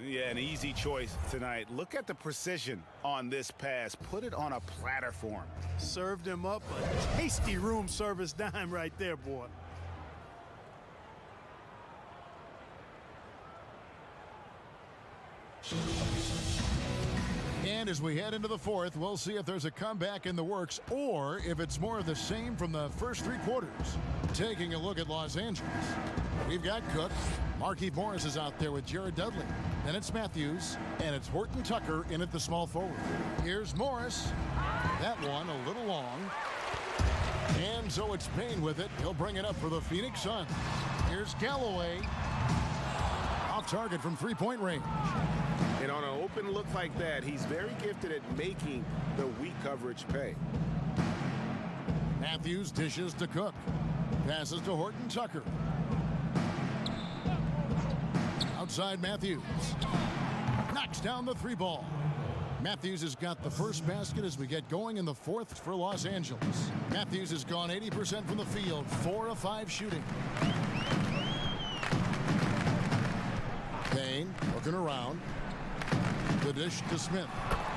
Yeah, an easy choice tonight. Look at the precision on this pass. Put it on a platter for him. Served him up a tasty room service dime right there, boy. And as we head into the fourth, we'll see if there's a comeback in the works or if it's more of the same from the first 3 quarters. Taking a look at Los Angeles, we've got Cook. Markieff Morris is out there with Jared Dudley. Then it's Matthews, and it's Horton Tucker in at the small forward. Here's Morris. That one a little long. And so it's Payne with it. He'll bring it up for the Phoenix Suns. Here's Galloway. Off target from three-point range. And on an open look like that, he's very gifted at making the weak coverage pay. Matthews dishes to Cook. Passes to Horton Tucker. Outside Matthews. Knocks down the 3 ball. Matthews has got the first basket as we get going in the fourth for Los Angeles. Matthews has gone 80% from the field, 4 of 5 shooting. Payne looking around. The dish to Smith.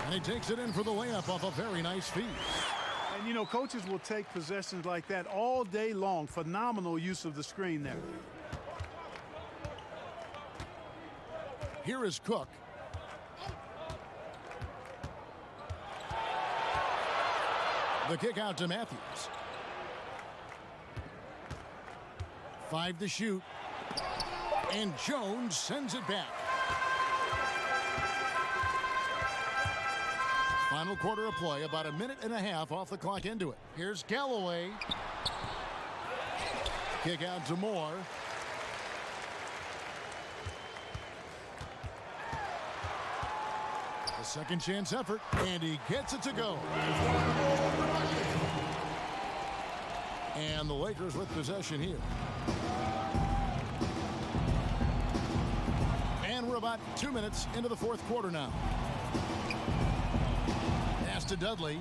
And he takes it in for the layup off a very nice feed. And, you know, coaches will take possessions like that all day long. Phenomenal use of the screen there. Here is Cook. The kick out to Matthews. 5 to shoot. And Jones sends it back. Final quarter of play, about a minute and a half off the clock into it. Here's Galloway. Kick out to Moore. A second chance effort, and he gets it to go. And the Lakers with possession here. And we're about 2 minutes into the fourth quarter now. Pass to Dudley.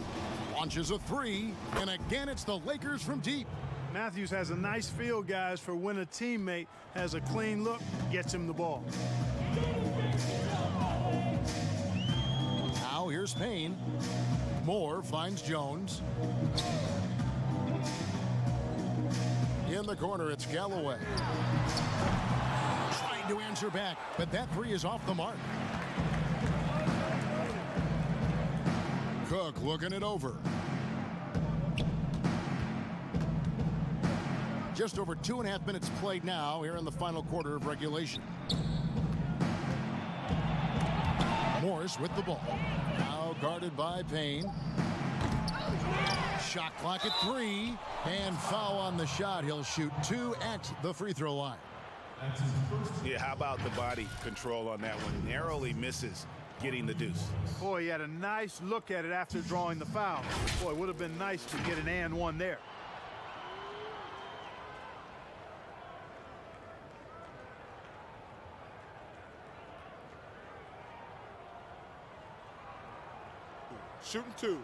Launches a 3. And again, it's the Lakers from deep. Matthews has a nice feel, guys, for when a teammate has a clean look, gets him the ball. Now here's Payne. Moore finds Jones. In the corner, it's Galloway. Trying to answer back, but that three is off the mark. Cook looking it over. Just over 2.5 minutes played now here in the final quarter of regulation. Morris with the ball. Now guarded by Payne. Shot clock at 3. And foul on the shot. He'll shoot 2 at the free throw line. Yeah, how about the body control on that one? Narrowly misses getting the deuce. Boy, he had a nice look at it after drawing the foul. Boy, it would have been nice to get an and one there. Shooting 2.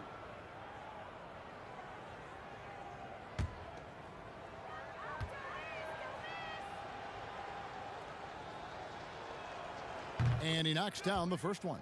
And he knocks down the first one.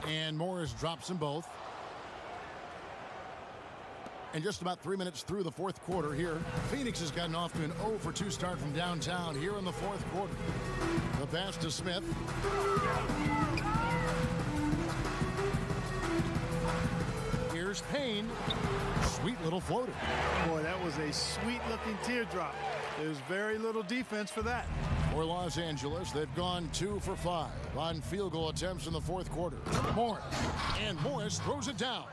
And Morris drops them both. And just about 3 minutes through the fourth quarter here, Phoenix has gotten off to an 0 for 2 start from downtown here in the fourth quarter. The pass to Smith. Here's Payne. Sweet little floater. Boy, that was a sweet-looking teardrop. There's very little defense for that. For Los Angeles, they've gone 2 for 5 on field goal attempts in the fourth quarter. Morris. And Morris throws it down.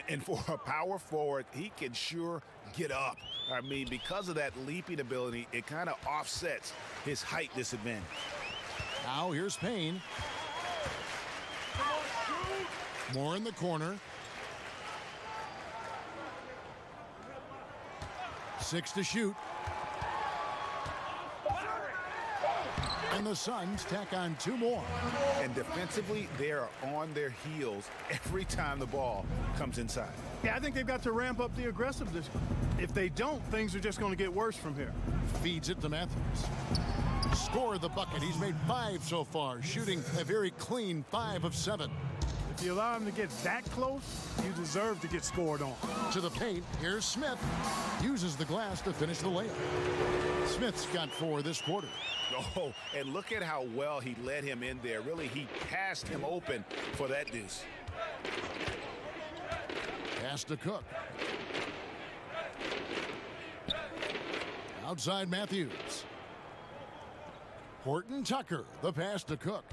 And for a power forward, he can sure get up. I mean, because of that leaping ability, it kind of offsets his height disadvantage. Now here's Payne. Moore in the corner. 6 to shoot. And the Suns tack on 2 more. And defensively, they are on their heels every time the ball comes inside. Yeah, I think they've got to ramp up the aggressiveness. If they don't, things are just going to get worse from here. Feeds it to Matthews. Score the bucket. He's made 5 so far, shooting a very clean 5 of 7. If you allow him to get that close, you deserve to get scored on. To the paint, here's Smith. Uses the glass to finish the layup. Smith's got 4 this quarter. Oh, and look at how well he led him in there. Really, he passed him open for that deuce. Pass to Cook. Outside Matthews. Horton Tucker, the pass to Cook.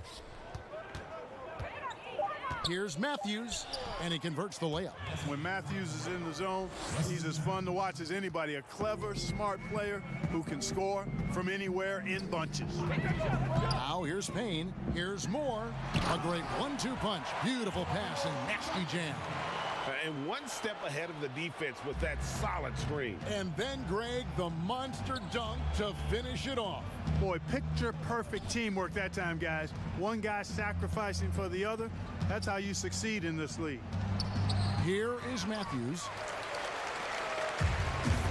Here's Matthews, and he converts the layup. When Matthews is in the zone, he's as fun to watch as anybody. A clever, smart player who can score from anywhere in bunches. Now here's Payne. Here's Moore. A great 1-2 punch. Beautiful pass and nasty jam. And one step ahead of the defense with that solid screen. And then, Greg, the monster dunk to finish it off. Boy, picture-perfect teamwork that time, guys. One guy sacrificing for the other. That's how you succeed in this league. Here is Matthews.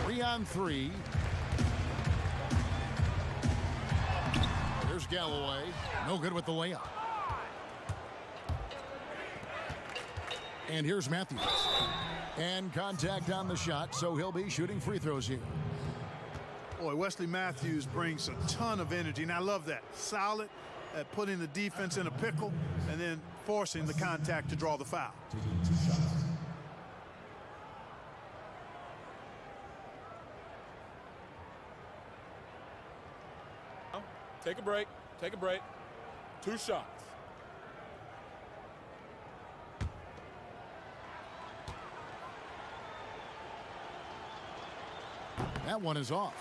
3-on-3. Here's Galloway. No good with the layup. And here's Matthews. And contact on the shot, so he'll be shooting free throws here. Boy, Wesley Matthews brings a ton of energy, and I love that. Solid at putting the defense in a pickle and then forcing the contact to draw the foul. Take a break. Take a break. 2 shots. That one is off.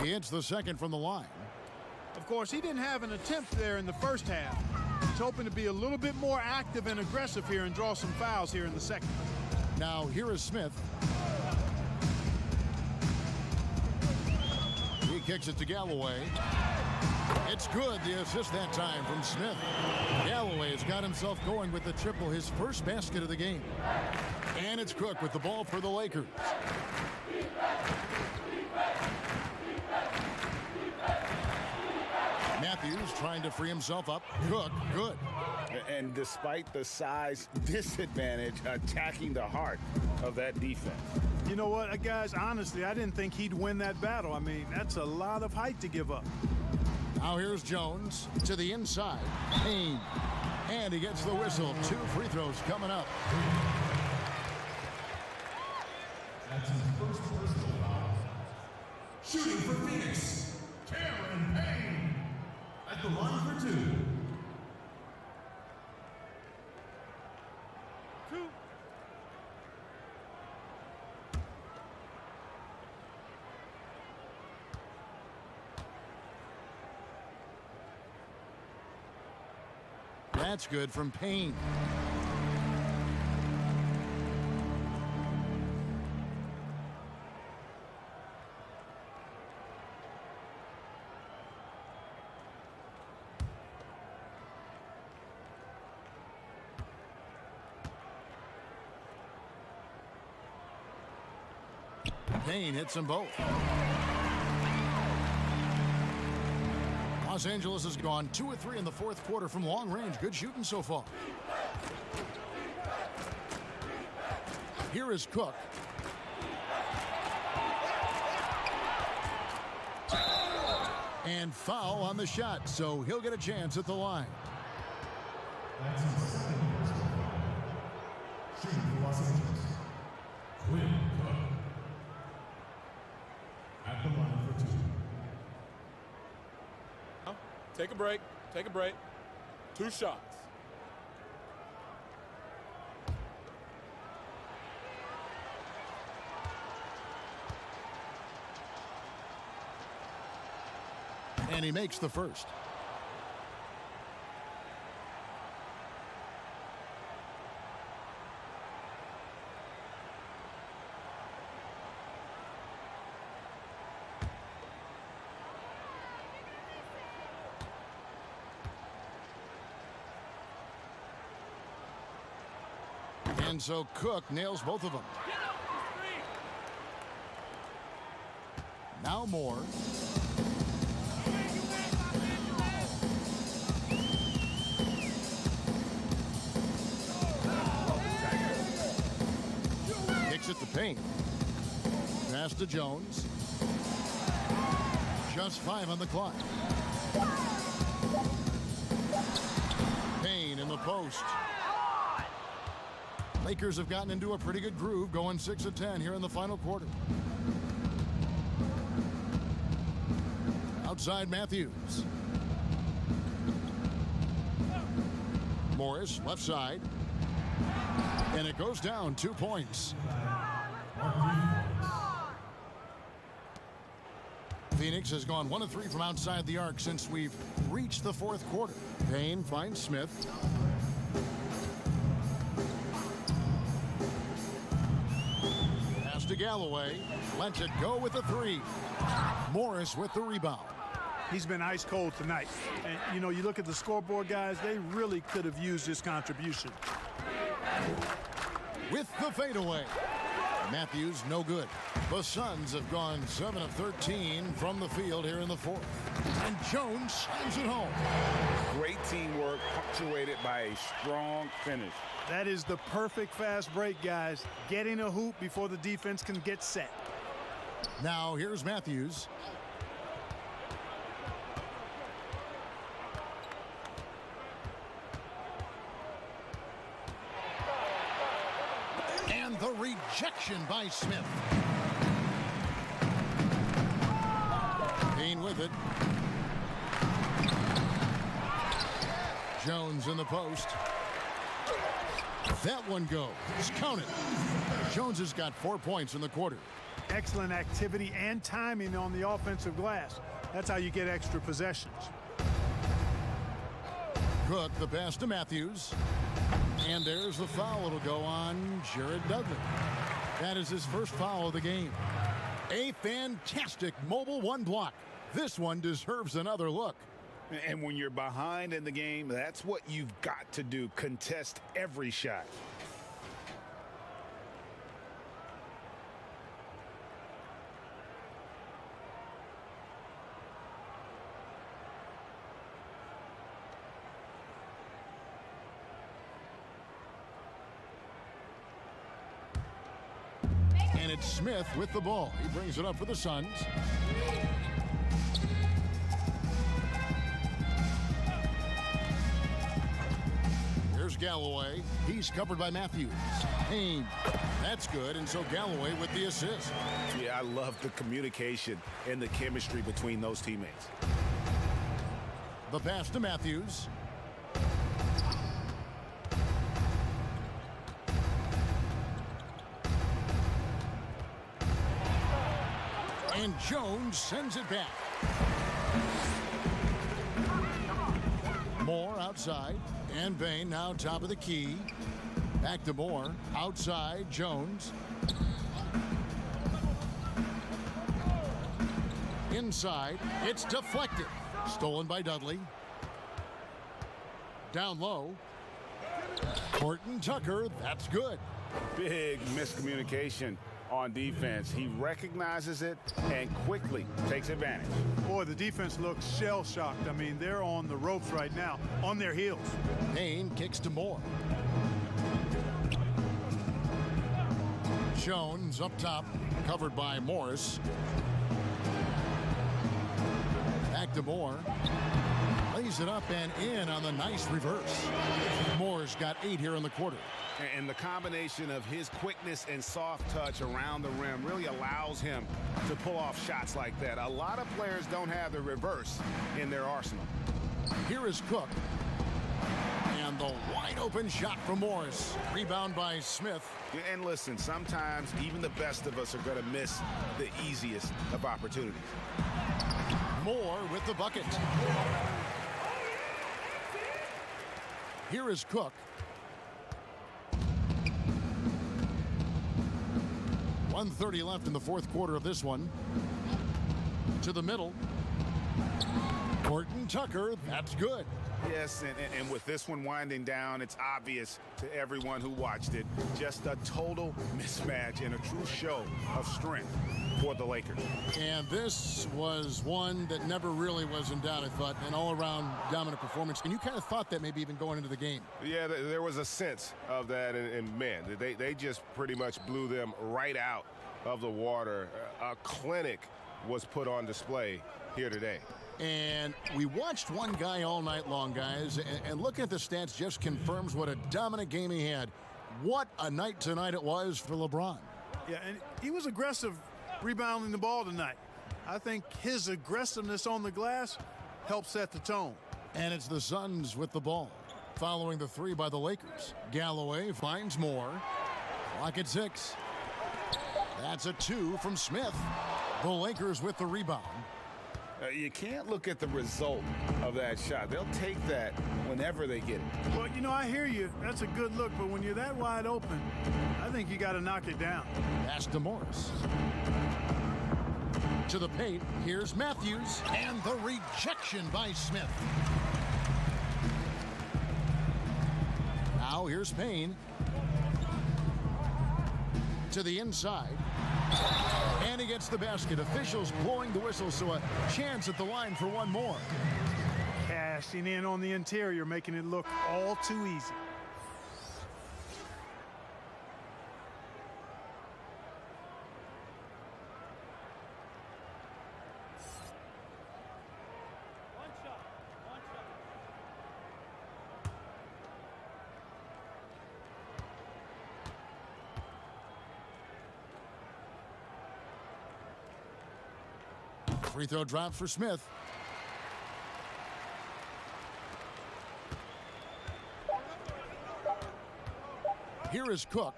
He hits the second from the line. Of course, he didn't have an attempt there in the first half. He's hoping to be a little bit more active and aggressive here and draw some fouls here in the second. Now here is Smith. He kicks it to Galloway. It's good, the assist that time from Smith. Galloway has got himself going with the triple, his first basket of the game. And it's Cook with the ball for the Lakers. Matthews trying to free himself up. Cook, good. And despite the size disadvantage, attacking the heart of that defense. You know what, guys, honestly, I didn't think he'd win that battle. I mean, that's a lot of height to give up. Now here's Jones to the inside. Payne. And he gets the whistle. 2 free throws coming up. That's his first personal foul. Shooting for Phoenix, Cameron Payne. At the line for 2. That's good from Payne. Payne hits them both. Los Angeles has gone 2 of 3 in the fourth quarter from long range. Good shooting so far. Here is Cook. And foul on the shot, so he'll get a chance at the line. That's his second personal foul. Shooting for Los Angeles, Quinn Cook. At the line for 2. Take a break. Take a break. 2 shots. And he makes the first. And so Cook nails both of them. Now Moore. Kicks it to Payne. Pass to Jones. Just 5 on the clock. Payne in the post. Lakers have gotten into a pretty good groove, going 6 of 10 here in the final quarter. Outside Matthews. Morris, left side. And it goes down 2 points. Phoenix has gone 1 of 3 from outside the arc since we've reached the fourth quarter. Payne finds Smith. To Galloway, lets it go with a 3. Morris with the rebound. He's been ice cold tonight. And, you know, you look at the scoreboard, guys, they really could have used his contribution. With the fadeaway. Matthews, no good. The Suns have gone 7 of 13 from the field here in the fourth. And Jones sends it home. Great teamwork, punctuated by a strong finish. That is the perfect fast break, guys. Getting a hoop before the defense can get set. Now here's Matthews. And the rejection by Smith. Payne with it. Jones in the post. That one goes. Count it. Jones has got 4 points in the quarter. excellent activity and timing on the offensive glass. That's how you get extra possessions. Cook, the pass to Matthews. And there's the foul. It'll go on Jared Dudley. That is his first foul of the game. A fantastic mobile one block. This one deserves another look. And when you're behind in the game, that's what you've got to do. Contest every shot. And it's Smith with the ball. He brings it up for the Suns. Here's Galloway. He's covered by Matthews. Payne. That's good. And so Galloway with the assist. Yeah, I love the communication and the chemistry between those teammates. The pass to Matthews. And Jones sends it back. Moore outside. And Bain now top of the key. Back to Moore. Outside, Jones. Inside. It's deflected. Stolen by Dudley. Down low. Horton Tucker. That's good. Big miscommunication on defense. He recognizes it and quickly takes advantage. Boy, the defense looks shell-shocked. I mean, they're on the ropes right now, on their heels. Payne kicks to Moore. Jones up top, covered by Morris. Back to Moore. Lays it up and in on the nice reverse. Moore's got 8 here in the quarter. And the combination of his quickness and soft touch around the rim really allows him to pull off shots like that. A lot of players don't have the reverse in their arsenal. Here is Cook. And the wide open shot from Morris. Rebound by Smith. And listen, sometimes even the best of us are going to miss the easiest of opportunities. Moore with the bucket. Here is Cook. .130 left in the fourth quarter of this one. To the middle. Horton Tucker, that's good. Yes, and with this one winding down, it's obvious to everyone who watched it. Just a total mismatch and a true show of strength for the Lakers. And this was one that never really was in doubt, I thought, an all-around dominant performance. And you kind of thought that maybe even going into the game. Yeah, there was a sense of that, and man, they just pretty much blew them right out of the water. A clinic was put on display here today. And we watched one guy all night long, guys, and looking at the stats just confirms what a dominant game he had. What a night tonight it was for LeBron. Yeah, and he was aggressive rebounding the ball tonight. I think his aggressiveness on the glass helped set the tone. And it's the Suns with the ball. Following the three by the Lakers. Galloway finds Moore. Clock at 6. That's a 2 from Smith. The Lakers with the rebound. You can't look at the result of that shot. They'll take that whenever they get it. Well, you know, I hear you. That's a good look, but when you're that wide open, I think you got to knock it down. Pass to Morris. To the paint, here's Matthews, and the rejection by Smith. Now here's Payne. To the inside. And he gets the basket. Officials blowing the whistle, so a chance at the line for one more. Cashing in on the interior, making it look all too easy. Free throw drop for Smith. Here is Cook.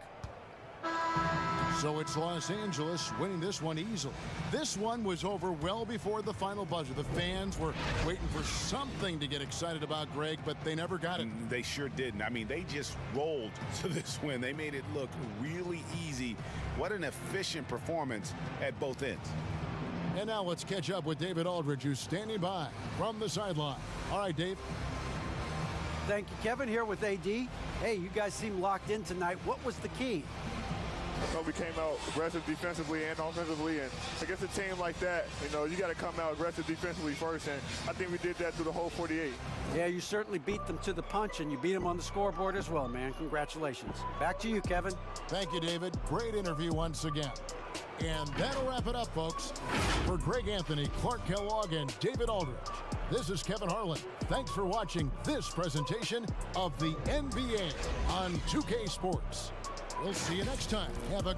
So it's Los Angeles winning this one easily. This one was over well before the final buzzer. The fans were waiting for something to get excited about, Greg, but they never got it. They sure didn't. I mean, they just rolled to this win. They made it look really easy. What an efficient performance at both ends. And now let's catch up with David Aldridge, who's standing by from the sideline. All right, Dave. Thank you, Kevin. Here with AD. Hey, you guys seem locked in tonight. What was the key? So we came out aggressive defensively and offensively, and against a team like that, you got to come out aggressive defensively first, and I think we did that through the whole 48. Yeah, you certainly beat them to the punch, and you beat them on the scoreboard as well, man. Congratulations. Back to you, Kevin. Thank you, David. Great interview once again. And that'll wrap it up, folks. For Greg Anthony, Clark Kellogg, and David Aldridge, this is Kevin Harlan. Thanks for watching this presentation of the NBA on 2K Sports. We'll see you next time. Have a